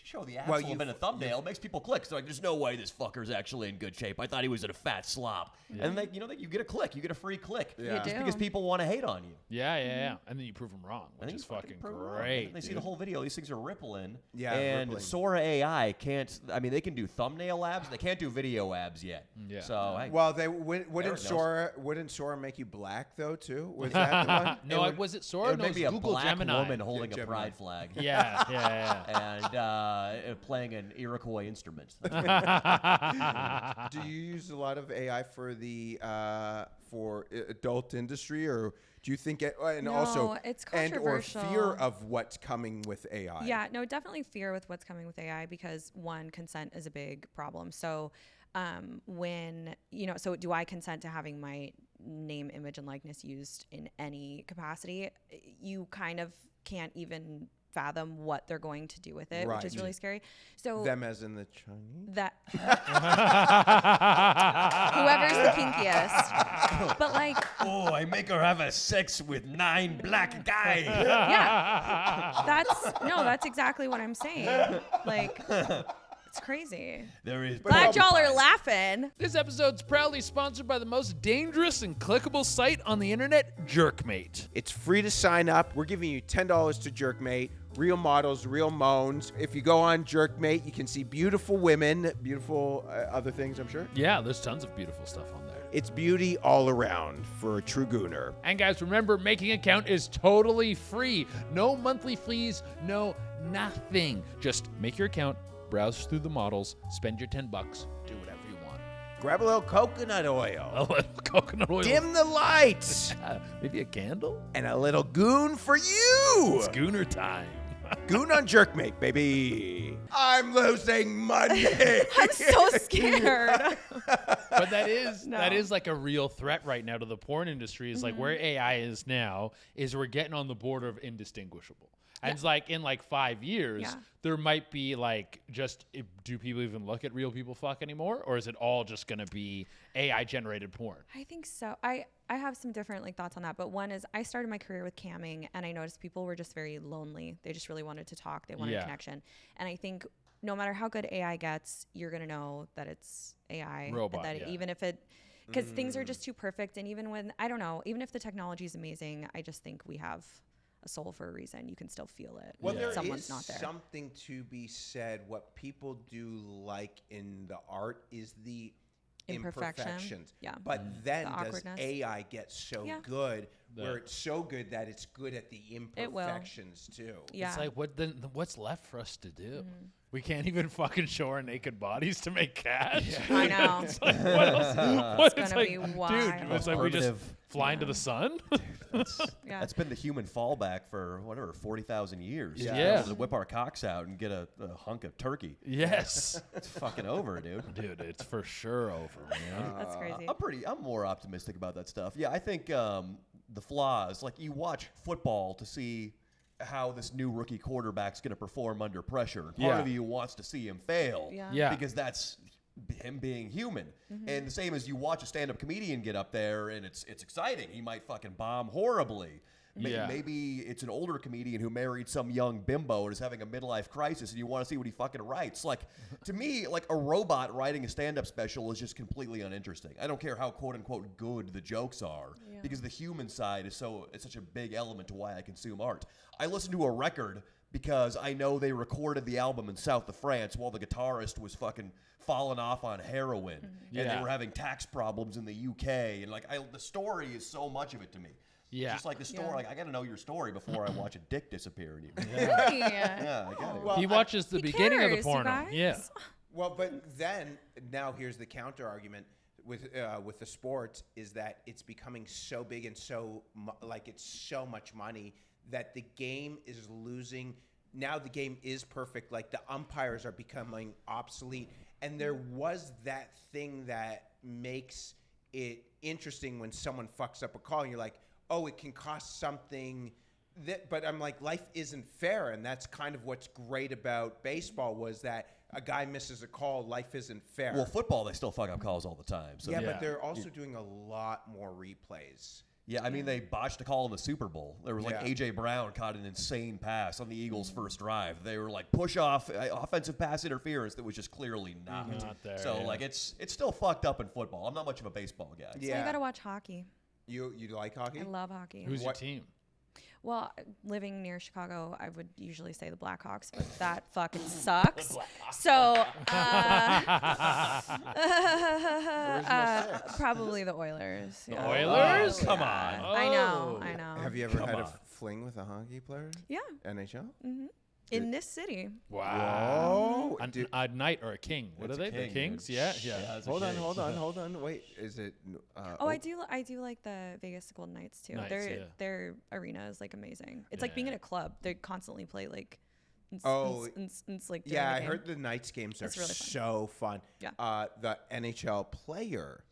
show the Well, asshole in a thumbnail, it makes people click. So like, there's no way this fucker's actually in good shape. I thought he was in a fat slop. And then you get a click. You get a free click. Yeah. Just do. because people want to hate on you. Yeah. And then you prove him wrong, I which think is you fucking prove it wrong. great. They see dude. the whole video. These things are rippling. Yeah, And rippling. Sora AI can't. I mean, they can do thumbnail abs. They can't do video abs yet. Yeah. So hey, Well, they Eric wouldn't knows. Sora make you black though too? Was that the one? No, was it Sora? it No, may it was be a Google black Gemini. woman holding a Gemini. pride flag. Yeah. And playing an Iroquois instrument. Do you use a lot of AI for the adult industry, or do you think and also No, it's and or controversial. fear of what's coming with AI? Yeah, no, definitely fear with what's coming with AI because one, consent is a big problem. So so do I consent to having my name, image, and likeness used in any capacity? You kind of can't even fathom what they're going to do with it, which is Right. really scary. So Them as in the Chinese. that whoever's the kinkiest, but like, Oh, I make her have a sex with 9 black guys. yeah, that's exactly what I'm saying. Like, it's crazy. There is Glad y'all are laughing. This episode's proudly sponsored by the most dangerous and clickable site on the internet, Jerkmate. It's free to sign up. We're giving you $10 to Jerkmate. Real models, real moans. If you go on Jerkmate, you can see beautiful women, beautiful other things, I'm sure. Yeah, there's tons of beautiful stuff on there. It's beauty all around for a true gooner. And guys, remember, making an account is totally free. No monthly fees, no nothing. Just make your account, browse through the models, spend your $10, do whatever you want. Grab a little coconut oil. A little coconut oil. Dim the lights. Maybe a candle? And a little goon for you. Schooner time. Goon on Jerkmate, baby. I'm losing money. I'm so scared. But that is No. that is like a real threat right now to the porn industry. Is like where AI is now is we're getting on the border of indistinguishable. And it's like in like 5 years, Yeah. there might be like do people even look at real people fuck anymore, or is it all just going to be AI generated porn? I think so. I have some different like thoughts on that, but one is I started my career with camming and I noticed people were just very lonely. They just really wanted to talk. They wanted Yeah. a connection. And I think no matter how good AI gets, you're going to know that it's AI. Robot, and that yeah. even if it, because things are just too perfect. And even when, I don't know, even if the technology is amazing, I just think we have a soul for a reason. You can still feel it. Well, when there someone's is not there. something to be said. What people do like in the art is the Imperfection. imperfections. Yeah. But then The does awkwardness. AI get so Yeah. good where That- it's so good that it's good at the It will. imperfections too? Yeah. It's like, what's left for us to do? We can't even fucking show our naked bodies to make cash. I know. It's like, what else? What? It's It's gonna like, be dude, wild. it's like we just Primitive. fly into the sun. Yeah. That's been the human fallback for whatever 40,000 years. Yeah. To be Yeah. able to whip our cocks out and get a hunk of turkey. Yes. It's fucking over, dude. Dude, it's for sure over, man. That's crazy. I'm more optimistic about that stuff. Yeah, I think the flaws, like you watch football to see how this new rookie quarterback's going to perform under pressure. Part Yeah. of you wants to see him fail. Yeah. Yeah. Because that's him being human. And the same as you watch a stand-up comedian get up there and it's exciting. He might fucking bomb horribly. Yeah. Maybe it's an older comedian who married some young bimbo and is having a midlife crisis and you want to see what he fucking writes. Like, to me, like a robot writing a stand-up special is just completely uninteresting. I don't care how quote-unquote good the jokes are because the human side is such a big element to why I consume art. I listen to a record because I know they recorded the album in south of France while the guitarist was fucking falling off on heroin and Yeah. they were having tax problems in the UK. And like, the story is so much of it to me. Yeah. Just like the story, Yeah. like I got to know your story before I watch a dick disappear in you. Yeah. Yeah, I got it. Well, He watches the He beginning of the cares, you porno. guys. Yeah. Well, but then now here's the counter argument with the sports is that it's becoming so big and so like it's so much money that the game is losing. Now the game is perfect. Like the umpires are becoming obsolete, and there was that thing that makes it interesting when someone fucks up a call, and you're like, oh, it can cost something. But I'm like, life isn't fair, and that's kind of what's great about baseball was that a guy misses a call, life isn't fair. Well, football, they still fuck up calls all the time. So yeah, Yeah. but they're also doing a lot more replays. yeah, I mean, they botched a call in the Super Bowl. There was like Yeah. A.J. Brown caught an insane pass on the Eagles' first drive. They were like push off offensive pass interference that was just clearly not. Not there, So yeah. like it's still fucked up in football. I'm not much of a baseball guy. So Yeah. you gotta watch hockey. You like hockey? I love hockey. Who's your What- team? Well, living near Chicago, I would usually say the Blackhawks, but that fucking sucks. So, probably the Oilers. The yeah. Oilers? Oh, Come yeah. on. I know, Oh. I know. Have you ever Come had a on. fling with a hockey player? Yeah, NHL? in this city. Wow. Whoa. A knight or a king. What It's are a they? The king, Kings? dude. Yeah, yeah. it's a Hold on, king. hold on. Wait, is it? Oh, I do like the Vegas Golden Knights too. Knights, their yeah. their arena is like amazing. It's like being Yeah. in a club. They constantly play like. It's like during Yeah, the I game. heard the Knights games are It's really fun. so fun. Yeah. The NHL player,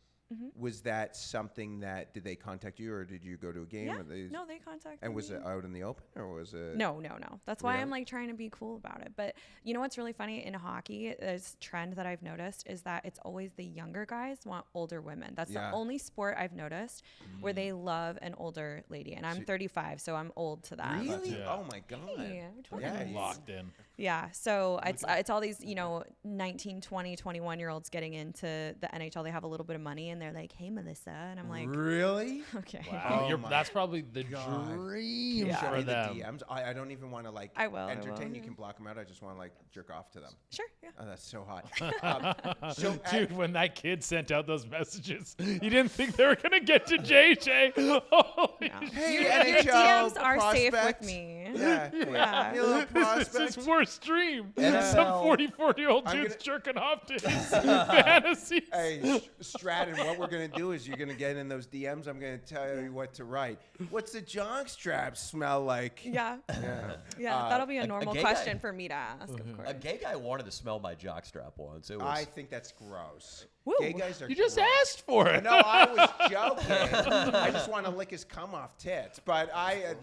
was that something that, did they contact you or did you go to a game? Yeah. Or they, No, they contacted and was me. it out in the open or was it? No. That's why I'm Really? like trying to be cool about it. But you know what's really funny in hockey? This trend that I've noticed is that it's always the younger guys want older women. That's Yeah. the only sport I've noticed where they love an older lady. And I'm 35, so I'm old to that. Really? Yeah. Oh my God. Yeah, we're talking Yeah, about Locked in. Yeah, so it's all these, 19, 20, 21-year-olds getting into the NHL. They have a little bit of money and they're like, "Hey, Melissa." And I'm like, Really? "Okay." Wow. Oh my That's probably the God. dream Yeah. Show for me the them. DMs. I don't even want to like I will, entertain. You yeah. can block them out. I just want to like jerk off to them. Sure, yeah. Oh, that's so hot. So Dude, when that kid sent out those messages, you didn't think they were gonna get to JJ. Holy No. hey, Your NHL DMs are safe prospect. with me. Yeah. Yeah. You little This is prospect. his worst dream. NFL. Some 44-year-old I'm dude's gonna- jerking off to his fantasies. Hey, Stratton, what we're going to do is you're going to get in those DMs. I'm going to tell you what to write. What's the jock strap smell like? Yeah. Yeah. Yeah, that'll be a a normal gay question guy- for me to ask, of course. A gay guy wanted to smell my jockstrap once. It was. I think that's gross. Woo. Gay guys are You just gross. asked for it. No, I was joking. I just want to lick his cum off tits. But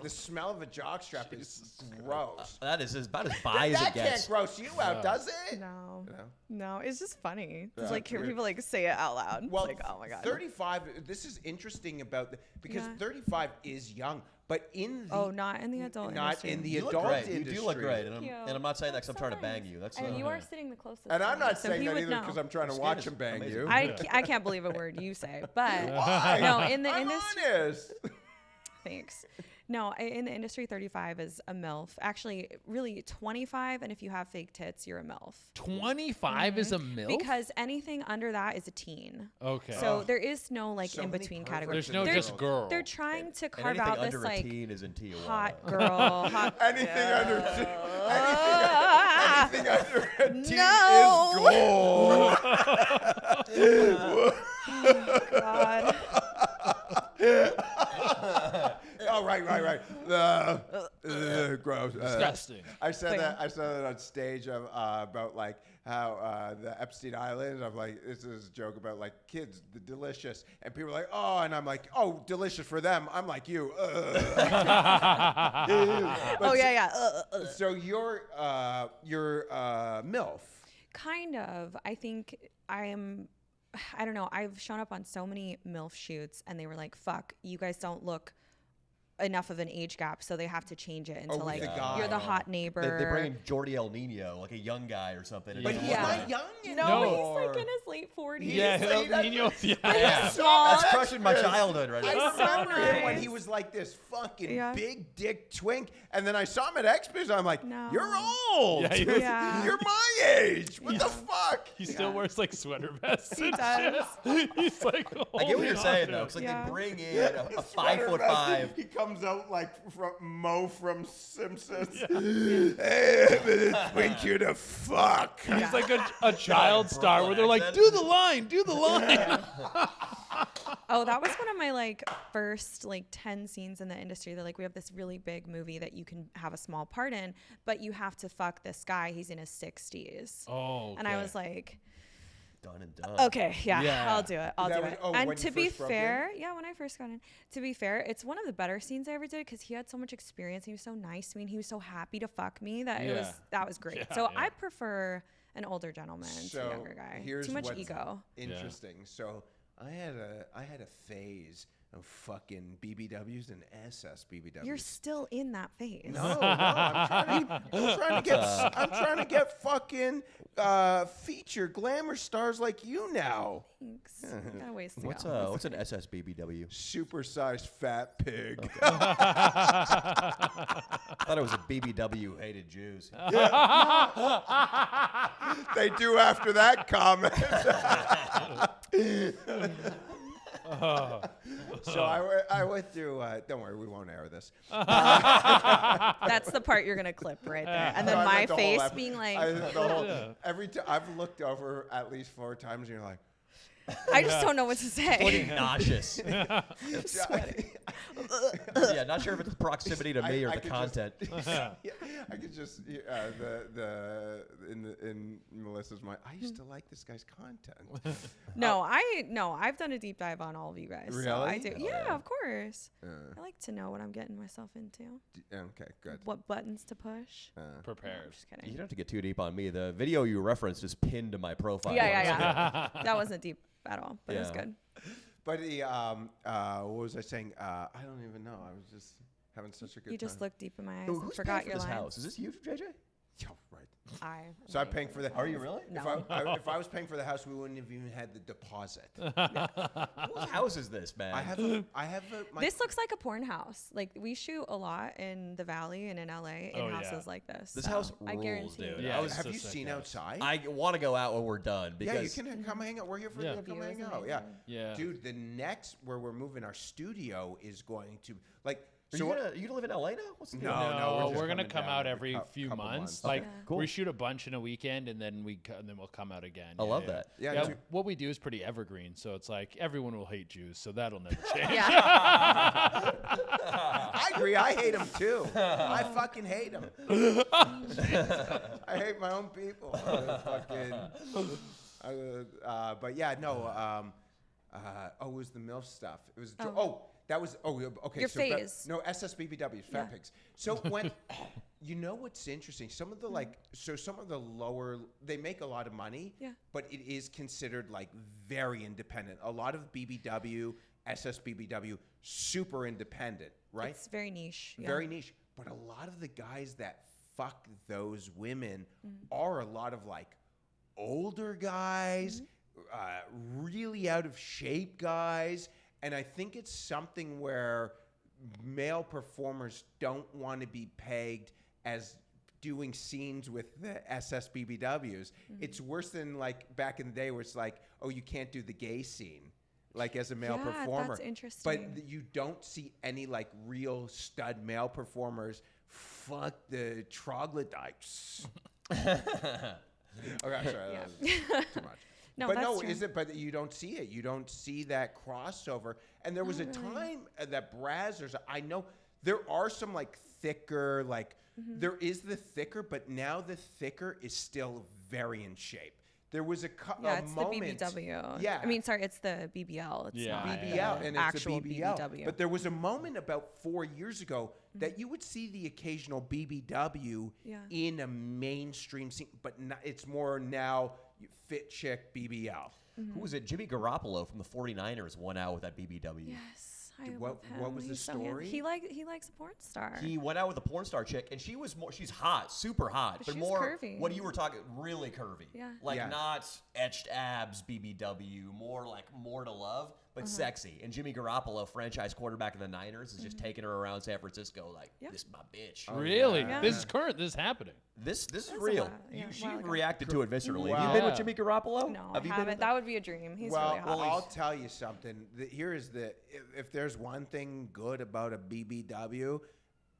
the smell of a jockstrap is gross. that is about as bi as That it gets. can't gross you out, does it? No. No. No, it's just funny. Yeah, Just like hear weird. people like say it out loud. Well, It's like, oh my God. 35, this is interesting because Yeah. 35 is young, But in the not in the adult not industry. in the You look adult great. industry. You do look great, and Thank you. I'm not saying that because I'm That's trying so to bang nice. you. That's And you are sitting the closest. And to I'm me, not so saying he that would either because know. I'm trying to Skin watch is him bang amazing. you. I can't believe a word you say, but Why? no, in the I'm industry. honest. Thanks. No, in the industry, 35 is a MILF. Actually, really 25, and if you have fake tits, you're a MILF. 25 is a MILF? Because anything under that is a teen. Okay. So there is no like So in many between perverts categories. There's no They're- just girl. They're trying to And carve anything out this under a like teen is in Tijuana. hot girl, hot. Anything under Ah, anything under a teen no. is gold. God. Oh, right. Gross. Disgusting. I said But that. I said that on stage about like how the Epstein Island. I'm like, this is a joke about like kids, the delicious, and people are like, oh, and I'm like, oh, delicious for them. I'm like you. Oh yeah. So you're MILF. Kind of. I think I am. I don't know. I've shown up on so many MILF shoots, and they were like, "Fuck, you guys don't look enough of an age gap, so they have to change it into with like the guy. you're the hot neighbor." They bring in Jordi El Nino, like a young guy or something. and But he's he's Yeah. not young no, anymore. he's like in his late 40s. Yeah, He's like- Nino, yeah. He's small. That's crushing my childhood right I now. remember him when nice. he was like this fucking Yeah. big dick twink, and then I saw him at Expos. I'm like, No. you're old. Yeah, he was- Yeah. You're my age. What the fuck? He still wears like sweater vests. He and does. shit. He's like, I get what holding you're on saying to though, it. because like Yeah. they bring in a 5'5". He comes out like from Mo from Simpsons. Hey, I'm gonna twink you to fuck. He's like a child star where they're like, accent. do the line, do the line. Oh, that was one of my like first like 10 scenes in the industry. They're like, we have this really big movie that you can have a small part in, but you have to fuck this guy. He's in his 60s. Oh, And I okay. was like, Done and done. okay, yeah, Yeah. I'll do it. I'll That do was- it. oh, And when to you be first broke in? fair, yeah, when I first got in, to be fair, it's one of the better scenes I ever did because he had so much experience. He was so nice to me and he was so happy to fuck me that that was great. Yeah, so yeah. I prefer an older gentleman to So a younger guy. here's Too much what's ego. Interesting. So I had a phase of fucking BBWs and SS BBWs. You're still in that phase. No, I'm trying to get fucking feature glamour stars like you now. Thanks. Got a ways to What's go. what's an SSBBW? Supersized fat pig. I thought it was a BBW who hated Jews. They do after that comment. So I went through. Don't worry, we won't air this. That's the part you're gonna clip right there, and then No, I my meant the whole face ep- being like, Every time I've looked over at least 4 times, and you're like, I just don't know what to say. Looking nauseous. Yeah, not sure if it's the proximity to me or I the could content. I could just in Melissa's mind. I used to like this guy's content. No, I've done a deep dive on all of you guys. So I Really? do. Yeah, of course. I like to know what I'm getting myself into. Okay, good. What buttons to push. Prepared. Just You kidding. don't have to get too deep on me. The video you referenced is pinned to my profile. Yeah. That wasn't deep at all, but it was Yeah. good. But the what was I saying? I don't even know. I was just having such a good You just time. looked deep in my eyes Who- and Who's forgot paying for your this lines. house? Is this you, JJ? Yo, right. I'm So I'm paying paying for the. Are you really? No. If I was paying for the house, we wouldn't have even had the deposit. Whose house is this, man? I have a. This looks like a porn house. Like we shoot a lot in the Valley and in LA in Oh, yeah. houses like this. This so house I rules, guarantee. dude. Yeah, I was- it's have so you sick seen house. outside? I want to go out when we're done Yeah, because you can come hang out. We're here for Yeah. you. Come The view hang is out. Yeah. amazing. Yeah. Dude, the next where we're moving our studio is going to like. Are So you gonna live in LA now? What's the deal? No, No, just we're gonna coming come down out every every few couple months. months. Like Yeah. Cool. we shoot a bunch in a weekend, and then and then we'll come out again. I love that. Yeah, Yeah, dude. what we do is pretty evergreen, so it's like everyone will hate Jews, so that'll never change. Yeah. I agree. I hate them too. I fucking hate them. I hate my own people. But yeah, no. It was the MILF stuff. It was. That was. Okay. Your so that- phase. no, SSBBWs, fat pigs. So when. You know what's interesting? Some of the some of the lower, they make a lot of money. Yeah. But it is considered like very independent. A lot of BBW SSBBW, super independent, right? It's very niche. Yeah. Very niche. But a lot of the guys that fuck those women are a lot of like older guys, really out of shape guys. And I think it's something where male performers don't want to be pegged as doing scenes with the SSBBWs. It's worse than like back in the day where it's like, oh, you can't do the gay scene. Like as a male performer. That's interesting. But you don't see any like real stud male performers fuck the troglodytes. Okay, sorry, that was too much. No, but that's no, true. is it? But you don't see it. You don't see that crossover. And there was a time that Brazzers. I know there are some like thicker, like there is the thicker, but now the thicker is still very in shape. There was a it's moment. the BBW. Yeah. I mean, sorry, it's the BBL. It's not BBL, the and actual it's a BBL. BBW. But there was a moment about 4 years ago that you would see the occasional BBW in a mainstream scene, but it's more now fit chick BBL. Who was it? Jimmy Garoppolo from the 49ers went out with that BBW. Yes. I What love was him. the He's so handsome. story? He likes a porn star. He went out with a porn star chick, and she was more. She's hot, super hot, But but she's more. curvy. What you were talking, really curvy. Yeah. Like Yeah. not etched abs, BBW, more like more to love, but sexy. And Jimmy Garoppolo, franchise quarterback of the Niners, is just taking her around San Francisco like this is my bitch. Really? Yeah. This is current. This is happening. This is a real. while- yeah, She while ago. reacted to it viscerally. Wow. Have you been with Yeah. Jimmy Garoppolo? No, Have I you haven't. been? That would be a dream. He's Well, really hot. I'll tell you something. Here is if there's one thing good about a BBW,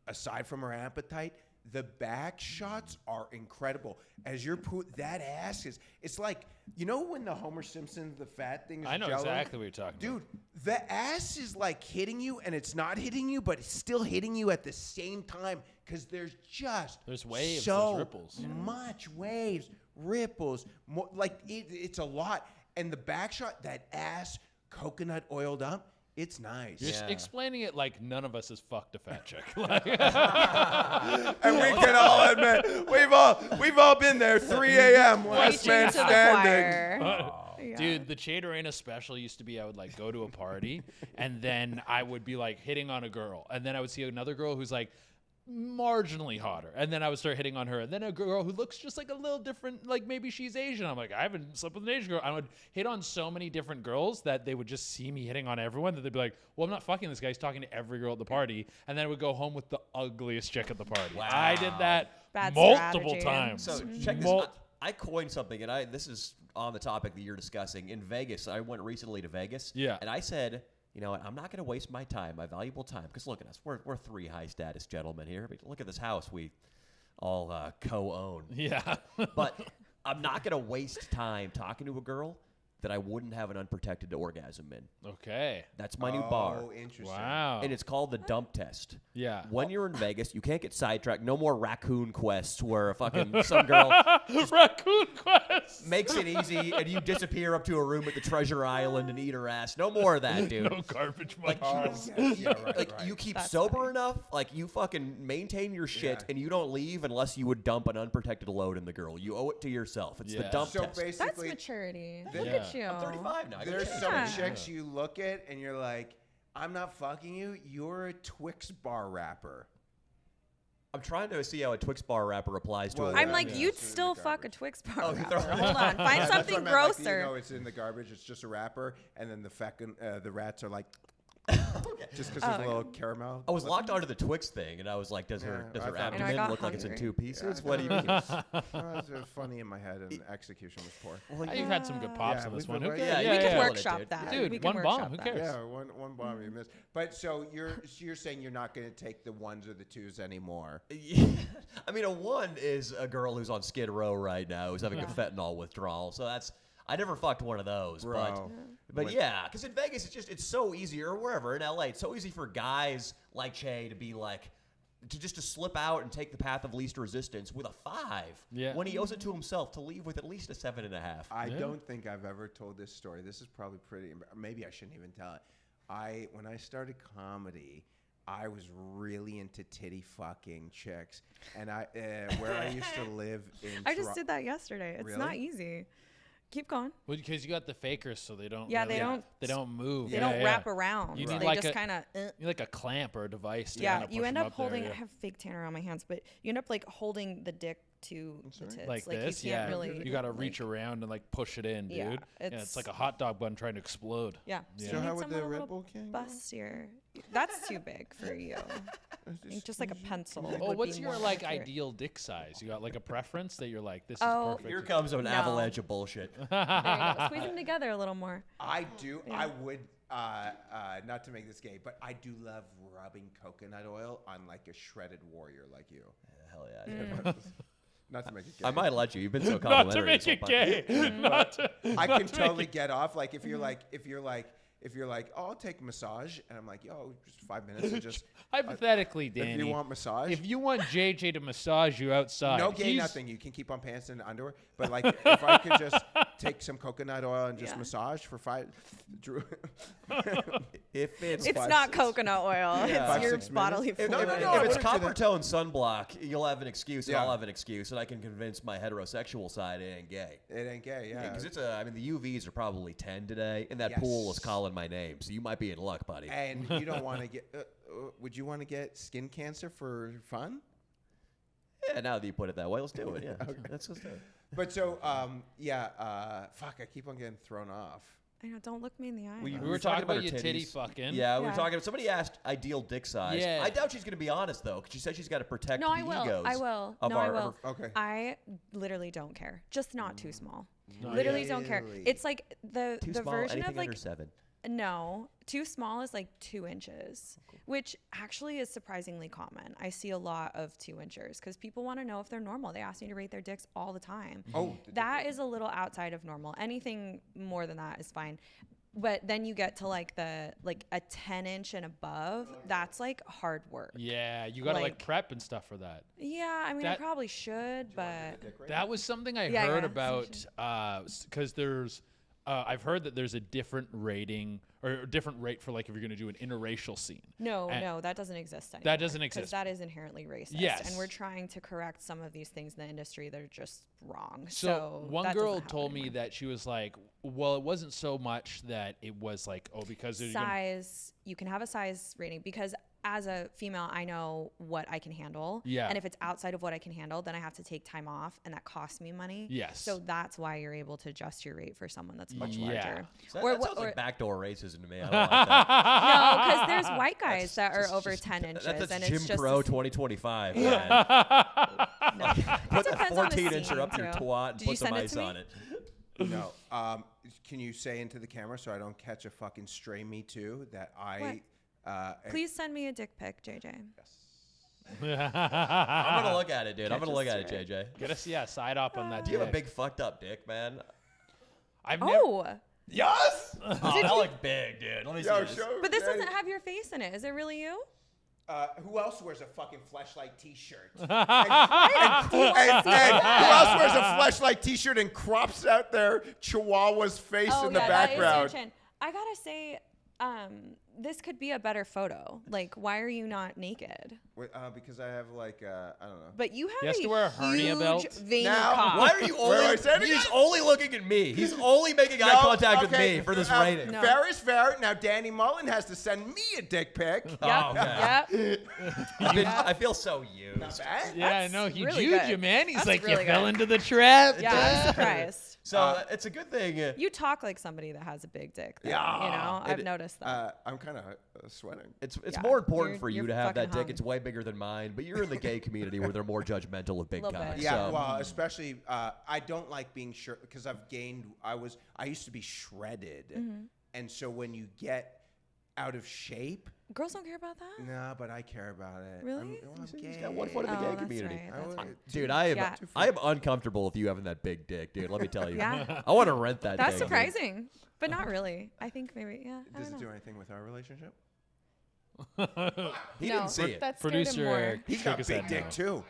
aside from her appetite, the back shots are incredible. As you're that ass it's like, you know when the Homer Simpson, the fat thing is I know Jell-O? exactly what you're talking Dude, the ass is like hitting you, and it's not hitting you, but it's still hitting you at the same time because there's waves, so there's ripples. much waves, ripples, more, like it's a lot. And the back shot, that ass coconut oiled up, it's nice. You're Yeah. explaining it like none of us has fucked a fat chick. Like, And we can all admit we've all been there. 3 a.m. last Preaching man to the standing. choir. Yeah. Dude, the Che Durena special used to be I would like go to a party and then I would be like hitting on a girl. And then I would see another girl who's like marginally hotter. And then I would start hitting on her. And then a girl who looks just like a little different, like maybe she's Asian. I'm like, I haven't slept with an Asian girl. I would hit on so many different girls that they would just see me hitting on everyone that they'd be like, well, I'm not fucking this guy. He's talking to every girl at the party. And then I would go home with the ugliest chick at the party. Wow. I did that Bad multiple strategy. times. So check this. I coined something, and this is on the topic that you're discussing. In Vegas, I went recently to Vegas. Yeah. And I said, you know what? I'm not going to waste my time, my valuable time, because look at us. We're three high status gentlemen here. But look at this house we all co-own. Yeah. But I'm not going to waste time talking to a girl that I wouldn't have an unprotected orgasm in. Okay. That's my new bar. Oh, interesting. Wow. And it's called the dump test. Yeah. When you're in Vegas, you can't get sidetracked. No more raccoon quests where a fucking some girl Raccoon Quest. makes it easy and you disappear up to a room at the Treasure Island and eat her ass. No more of that, dude. No garbage Like, money. Yeah, right, like right. you keep That's sober funny. enough, like you fucking maintain your shit, Yeah. and you don't leave unless you would dump an unprotected load in the girl. You owe it to yourself. It's the Yeah. dump So test. That's basically, maturity. Yeah. Look at you. I'm 35 now. I gotta there's change. some Yeah. chicks you look at and you're like, I'm not fucking you. You're a Twix bar rapper. I'm trying to see how a Twix bar wrapper applies to Well, a I'm Yeah, like, yeah, you'd it's in the still fuck a garbage. Twix bar Oh, you wrapper. throw- Hold on. Find That's what I something meant, like, grosser. you know, it's in the garbage. It's just a wrapper, and then the rats are like, just because there's a little caramel. I was locked onto the Twix thing, and I was like, does her Yeah, I thought- abdomen I got look like it's in hungry. two pieces? Yeah, What do you mean? It was funny in my head, and execution was poor. You've had some good pops Yeah, on this we've one. Who been- cares? yeah, you we Yeah, could yeah. workshop Dude. that. Dude, we can one bomb. workshop Who that. cares? Yeah, one bomb you missed. But so you're saying you're not going to take the ones or the twos anymore. Yeah. I mean, a one is a girl who's on Skid Row right now who's having a fentanyl withdrawal. So I never fucked one of those. Bro. But yeah, because in Vegas, it's so easy, or wherever, in LA, it's so easy for guys like Che to be like, to slip out and take the path of least resistance with a 5. Yeah. When he owes it to himself to leave with at least a 7.5. I don't think I've ever told this story. This is probably pretty. Maybe I shouldn't even tell it. When I started comedy, I was really into titty fucking chicks, and where I used to live in. I just did that yesterday. It's not Really? easy. Keep going. Well, because you got the fakers, so they don't. Yeah, really- they don't. They don't move. They don't wrap around. You So need they like just a- kind of. You need like a clamp or a device. To Yeah, kinda you push end them up there, holding. yeah. I have fake tanner on my hands, but you end up like holding the dick to the tits. Like you this, can't yeah. really. You got to reach around and like push it in, dude. Yeah, it's it's- like a hot dog bun trying to explode. Yeah. Yeah. So So you how need would someone the a Red little Bull can go? bustier. That's too big for you. Just like a pencil. Oh, would what's be your more like accurate. ideal dick size? You got like a preference that you're like, this Oh. is perfect. Here comes an No. avalanche of bullshit. There you go. Squeeze them together a little more. I do. I would. Not to make this gay, but I do love rubbing coconut oil on like a shredded warrior like you. Hell yeah. Mm. dude. Not to make it gay. I might let you. You've been so Not to complimentary. make this it whole gay. Not to. I not can to make totally it- get off. Like if you're like, oh, I'll take massage, and I'm like, yo, just 5 minutes and just. Hypothetically, Danny. If you want massage, If you want JJ to massage you outside, no gay he's- nothing. You can keep on pants and underwear. But like, if I could just take some coconut oil and just Yeah. massage for 5. Drew, If it's It's five, not six- coconut oil. Yeah. It's your 5-6 bodily minutes. fluid. No, if I it's wouldn't do copper that. tone sunblock, you'll have an excuse, and Yeah. I'll have an excuse, and I can convince my heterosexual side it ain't gay. It ain't gay, yeah. Because it's I mean, the UVs are probably 10 today, and that pool is Yes. calling my name, so you might be in luck, buddy. And you don't want to get. Would you want to get skin cancer for fun? Yeah, now that you put it that way, let's do it. Yeah, let's do it. But so, fuck, I keep on getting thrown off. I know. Don't look me in the eye. We You were were talking talking about about your her titty titties. fucking. Yeah, we were Yeah. talking. Somebody asked ideal dick size. Yeah. I doubt she's gonna be honest though, because she said she's got to protect No, the I will. egos. I will. of No, our, I of will. our- Okay. I literally don't care. Just not too small. No, Literally yeah. don't care. Really? It's like the Too the small, version anything of like under 7. no, too small is like 2 inches, which actually is surprisingly common. I see a lot of 2 inchers because people want to know if they're normal. They ask me to rate their dicks all the time. Oh, That is a little outside of normal. Anything more than that is fine. But then you get to like a 10-inch and above. That's like hard work. Yeah, you gotta like Like- prep and stuff for that. Yeah, I mean, I That- probably should, but That was something I Yeah, heard yeah. about because there's I've heard that there's a different rating or a different rate for like if you're gonna do an interracial scene. no, And- that doesn't exist anymore. That doesn't because exist. that is inherently racist. Yes. And we're trying to correct some of these things in the industry that are just wrong. So one that girl doesn't told happen me anymore. that she was like, well, it wasn't so much that it was like, oh, because there's gonna- size, you can have a size rating because as a female, I know what I can handle. Yeah. And if it's outside of what I can handle, then I have to take time off, and that costs me money. Yes. So that's why you're able to adjust your rate for someone that's much Yeah. larger. So that, Or that what- sounds like or- backdoor racism to me. I don't like that. No, because there's white guys that are Just- over just- 10 inches, That's and Jim it's just Crow the same- 2025. No. Man. Put that depends on the 14-incher up scene, your too. twat and Did you put some send it ice to me? on it. No. Can you say into the camera so I don't catch a fucking stray me too that I. Please send me a dick pic, JJ. I'm gonna look at it, dude. I'm gonna Catch look us at it, straight. JJ. get us side up on that. Do you have a dick. big fucked up dick, man? I've never. Oh, Yes! Oh, that looks big, dude. Let me see Yo, this. show but this Daddy. doesn't have your face in it. Is it really you? Who else wears a fucking Fleshlight t-shirt? and who else wears a Fleshlight t-shirt and crops out their chihuahua's face in the background? That is your chin. I gotta say, this could be a better photo. Like, why are you not naked? Wait, because I have like I don't know. But you have He has a to wear a hernia huge belt? veiny Now, cock. Why are you Wait, only? say it He's again. only looking at me. He's only making eye contact with me for this rating. No. Fair is fair. Now Danny Mullen has to send me a dick pic. Yep. Oh, okay. Yep. I feel so used. Bad? Yeah, I That's know. He really Jewed good. you, man. He's That's like, really you fell good. into the trap. Yeah, I'm surprised. So it's a good thing. You talk like somebody that has a big dick. Though, Yeah. You know, I've It- noticed that. I'm kind of sweating. It's Yeah. more important You're- for you you're to have that fucking dick. hung. It's way bigger than mine, but you're in the gay community where they're more judgmental of big Little cocks. bit. Yeah, so. well, especially I don't like being because I've gained. I used to be shredded, and so when you get out of shape, Girls don't care about that. nah, but I care about it. Really? I'm He's gay. got one foot in the Oh, gay that's community. right. I That's would- right. Dude, Yeah. I am uncomfortable with you having that big dick, dude. Let me tell you. Yeah. I want to rent that. That's thing, dude. surprising, but not really. I think maybe, yeah. I Does don't it know. do anything with our relationship? He No, didn't see it. That scared him Producer more. Eric He's shook got his big head dick no. too.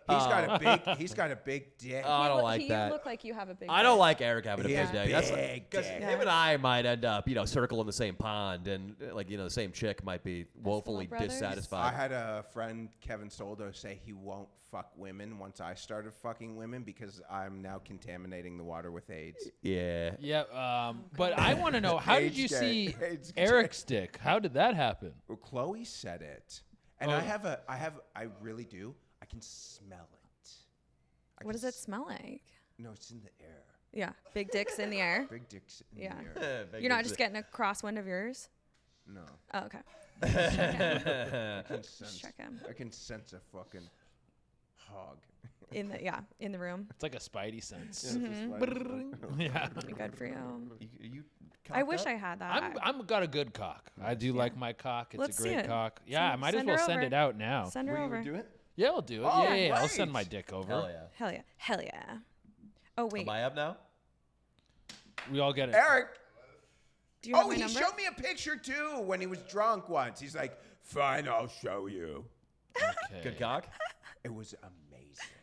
He's got a big dick. I don't You like that. look like you have a big. I don't dick. like Eric having a He big has dick. That's big because dick. him and I might end up, circling the same pond, and the same chick might be woefully brothers? dissatisfied. I had a friend, Kevin Soldo, say he won't fuck women once I started fucking women because I'm now contaminating the water with AIDS. Yeah. Yeah, but I want to know, how did you see AIDS Eric's dick? How did that happen? Well, Chloe said it, and I really do. I can smell it. What does it smell like? No, it's in the air. Yeah, big dicks in the air. Big dicks in Yeah. the air. You're not just getting a crosswind of yours. No. Oh, okay. I can sense, check him. I can sense a fucking hog. In the room. It's like a spidey sense. Mm-hmm. Yeah. Good for you. You I wish I had that. I'm got a good cock. I do like my cock. It's Let's a see great it. cock. Yeah, I might as Send well her send over. it out now. Send her Will over. you do it? Yeah, I'll do it. Oh, yeah, I'll send great. my dick over. Hell yeah. Hell yeah. Hell yeah. Oh wait. Am I up now? We all get it. Eric. Do you have Oh, my he number? showed me a picture too when he was drunk once. He's like, "Fine, I'll show you." Okay. Good cock? It was amazing.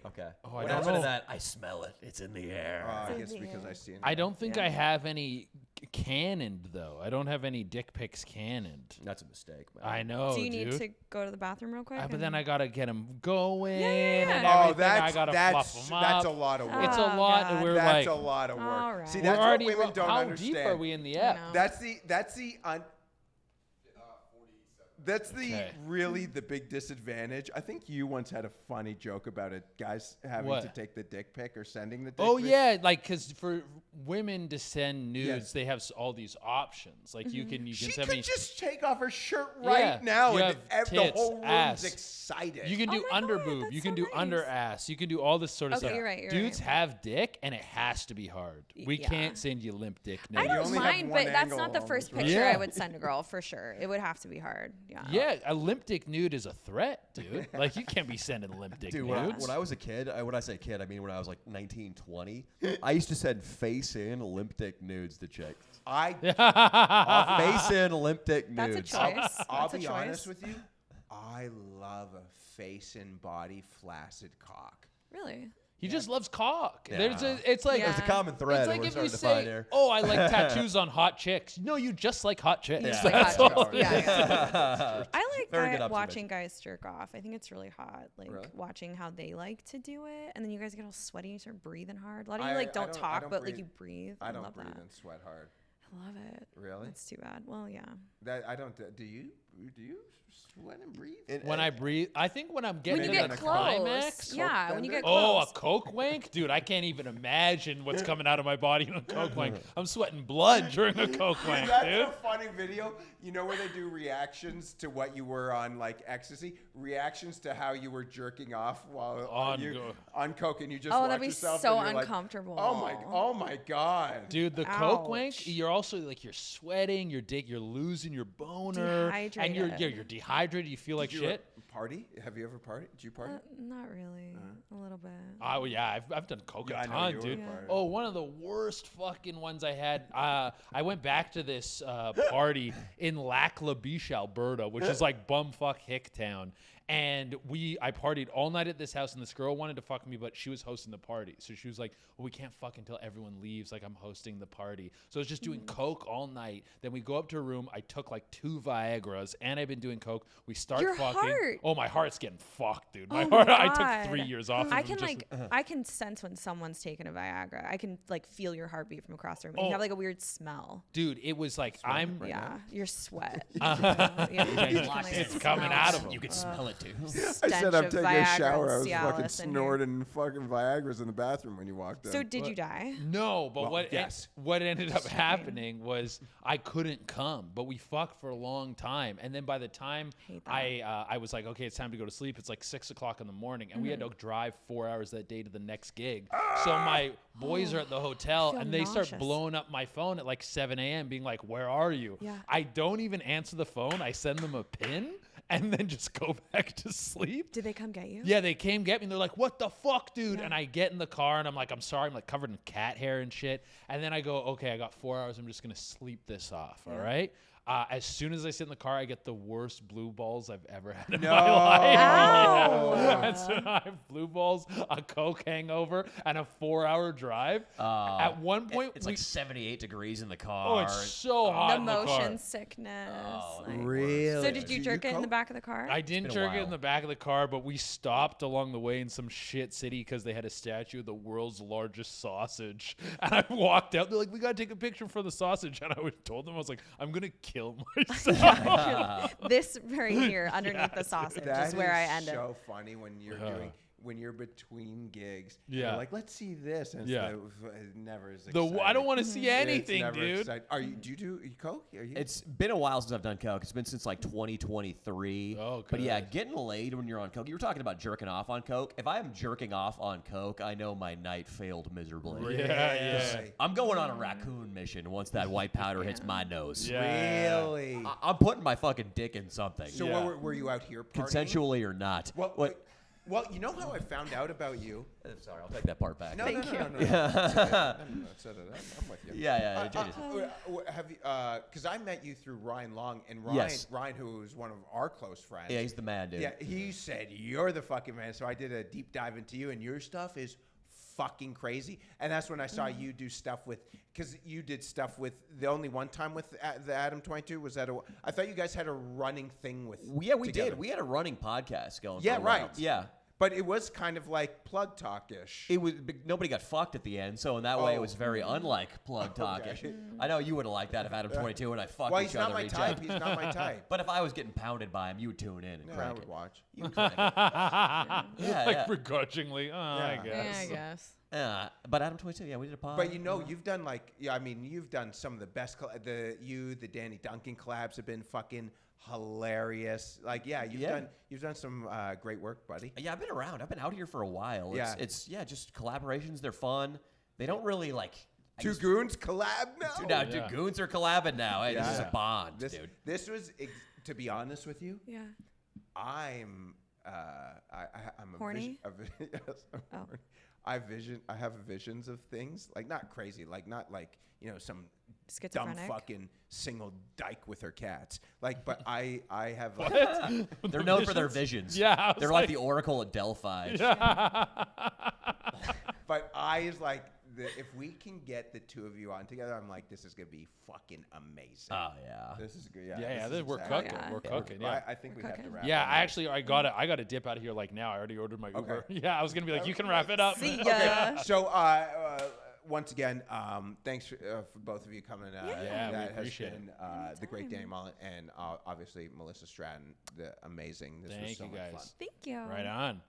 Okay. Oh, I What don't happened to know. that? I smell it. It's in the air. I guess because I see it. I don't think Yeah. I have any cannoned though. I don't have any dick pics cannoned. That's a mistake, man. I know, Do you need dude. to go to the bathroom real quick? But then I gotta get them going yeah. and Oh, everything. I that's gotta fluff them up. that's a lot of work. It's a Oh, lot. God. And we're That's like, a lot of work. All right. See, We're that's we're already. what women don't how understand. deep are we in the app? know. That's the Okay. really the big disadvantage. I think you once had a funny joke about it, guys having What? to take the dick pic or sending the dick Oh pic. yeah, like because for women to send nudes, Yes. they have all these options. Like you can She send could me. just take off her shirt Yeah, right now, you and have the tits, whole room's ass. excited. You can do Oh my under God, boob. that's You can so do under nice. ass. You can do all this sort of Okay, stuff. you're right, you're Dudes right. have dick, and it has to be hard. We Yeah. can't send you limp dick I nudes. don't only have mind, one but that's angle not the on first this, right? picture Yeah. I would send a girl for sure. It would have to be hard. Yeah. Yeah, a limp dick nude is a threat, dude. Like you can't be sending limp dick Dude, nudes. when I was a kid, when I say kid, I mean when I was like 19, 20, I used to send face-in limp dick nudes to chicks. Face-in limp dick That's a nudes. choice. I'll That's a be choice. honest with you. I love a face and body flaccid cock. Really? He just loves cock. Yeah. It's like Yeah. There's a common thread it's that like we're if you starting to find say, here. "Oh, I like tattoos on hot chicks." No, you just like hot chicks. You just Yeah. like That's hot all. chicks. Yeah. I like Very good watching observation. guys jerk off. I think it's really hot. Like Really? watching how they like to do it, and then you guys get all sweaty and you start breathing hard. A lot of I- you like I don't don't- I talk, don't but like breathe. you breathe. I don't love breathe that. and sweat hard. I love it. Really? That's too bad. Well, yeah. That I don't. Do you? Do you sweat and breathe? When I breathe, I think when I'm getting When you Maybe to get the on a close. climax. Yeah, when you get Oh, a close. coke wank, dude! I can't even imagine what's coming out of my body in a coke wank. I'm sweating blood during a coke wank, That's dude. a funny video. You know where they do reactions to what you were on, like ecstasy? Reactions to how you were jerking off while on coke, and you just Oh, watch that'd be yourself so and you're uncomfortable. Like, oh my god. Dude, the coke wank, Ouch. you're also like you're sweating, you're losing your boner, and you're Dehydrated. dehydrated. You feel like Did you shit. Party? Have you ever partied? Did you party? Not really. A little bit. Oh yeah, I've done coke Yeah, I a know ton, you were dude. partying. Oh, one of the worst fucking ones I had. I went back to this party in Lac La Biche, Alberta, which is like bumfuck hick town. And I partied all night at this house, and this girl wanted to fuck me, but she was hosting the party. So she was like, well, we can't fuck until everyone leaves. Like, I'm hosting the party. So I was just doing coke all night. Then we go up to her room. I took like 2 Viagras, and I've been doing coke. We start Your fucking. heart. Oh, my heart's getting fucked, dude. Oh My my heart. I God. took 3 years off. I of can them just- I can sense when someone's taking a Viagra. I can like feel your heartbeat from across the room. And you Oh. have like a weird smell. Dude, it was like Yeah, your sweat. Yeah, you can, like, It's smell coming out it. of them. You can smell it too. I said I'm of taking a Viagra shower. I and was fucking Cialis in here. snorting fucking Viagra's in the bathroom when you walked in. So did you die? No, but Well, yes. what ended up happening was I couldn't come, but we fucked for a long time, and then by the time Hate that. I was like, okay, it's time to go to sleep. It's like 6 o'clock in the morning, and we had to drive 4 hours that day to the next gig. So my boys are at the hotel, feel and they start nauseous. blowing up my phone at like 7 a.m., being like, "Where are you?" Yeah. I don't even answer the phone. I send them a pin, and then just go back to sleep. Did they come get you? Yeah, they came get me. And they're like, "What the fuck, dude?" Yeah. And I get in the car and I'm like, "I'm sorry." I'm like covered in cat hair and shit. And then I go, "Okay, I got 4 hours. I'm just gonna sleep this off." All right. As soon as I sit in the car, I get the worst blue balls I've ever had in my life. Ow. and so I have blue balls, a coke hangover, and a 4-hour drive. At one point, it's like 78 degrees in the oh, car. it's so hot The in the car. motion sickness. like- Really? So did you jerk it in the back of the car? I didn't been a jerk it in while. the back of the car, but we stopped along the way in some shit city because they had a statue of the world's largest sausage. And I walked out. They're like, we got to take a picture for the sausage. And I told them, I was like, I'm going to kill myself. This right here underneath the sausage That is where I ended. so funny when you're when you're between gigs. Yeah. You're like, let's see this. And Yeah. it never is I exciting. don't want to see It's anything, never dude. exciting. Do you do coke? Are you? It's been a while since I've done coke. It's been since like 2023. Oh, But yeah, good. getting laid when you're on coke. You were talking about jerking off on coke. If I am jerking off on coke, I know my night failed miserably. Yeah. I'm going on a raccoon mission once that white powder hits my nose. Yeah. Really? I'm putting my fucking dick in something. So Yeah. were you out here partying? Consensually or not. Well, you know how I found out about you? Sorry, I'll take that part back. No, Thank no, you. no, no, no. I'm with you. Yeah, JJ. Have you? Because I met you through Ryan Long, and Yes. Ryan, who was one of our close friends. Yeah, he's the man, dude. Yeah, he said you're the fucking man. So I did a deep dive into you, and your stuff is fucking crazy. And that's when I saw you do stuff with, because you did stuff with the only one time with the Adam 22 was that I thought you guys had a running thing with. Yeah, we together. did. We had a running podcast going. Yeah, for a while. right. Yeah. But it was kind of like plug talk-ish. It was nobody got fucked at the end, so in that way it was very unlike plug talkish. Okay. I know you would have liked that if Adam 22 and I fucked Well, each he's not other my each type. other. He's not my type. But if I was getting pounded by him, you would tune in and Yeah, I crank would it. watch. You would crank it. Yeah, Like yeah. begrudgingly. I Yeah. guess. I guess. But Adam 22, yeah, we did a pod. But you've done you've done some of the best. The Danny Duncan collabs have been fucking hilarious. You've done some great work, buddy. Yeah, I've been around. I've been out here for a while. Yeah. It's just collaborations. They're fun. They don't really like. Two Goons collab now. Now, Yeah. Goons are collabing now. Hey, this is a Yeah. bond, This dude. this was to be honest with you. Yeah. I'm I'm a Horny? yes, I'm Oh. horny. I have visions of things like not crazy, like not like some dumb Schizophrenic. fucking single dyke with her cats. Like, but I have like They're known for their visions. Yeah, I was They're like like- the Oracle at Delphi. but if we can get the two of you on together, I'm like, this is gonna be fucking amazing. Oh yeah. This is good. Yeah, this is we're exactly- cooking. Yeah. We're cooking. Yeah. I think we have to cooking. wrap. Yeah, it up. I got to dip out of here like now. I already ordered my Uber. Okay. Yeah, I was gonna be like, you can wrap it up. See ya. So, once again, thanks for both of you coming. Yeah, we that has appreciate been it. the great Danny Mullen and obviously Melissa Stratton, the amazing. This was Thank so you much guys. fun. Thank you. Right on.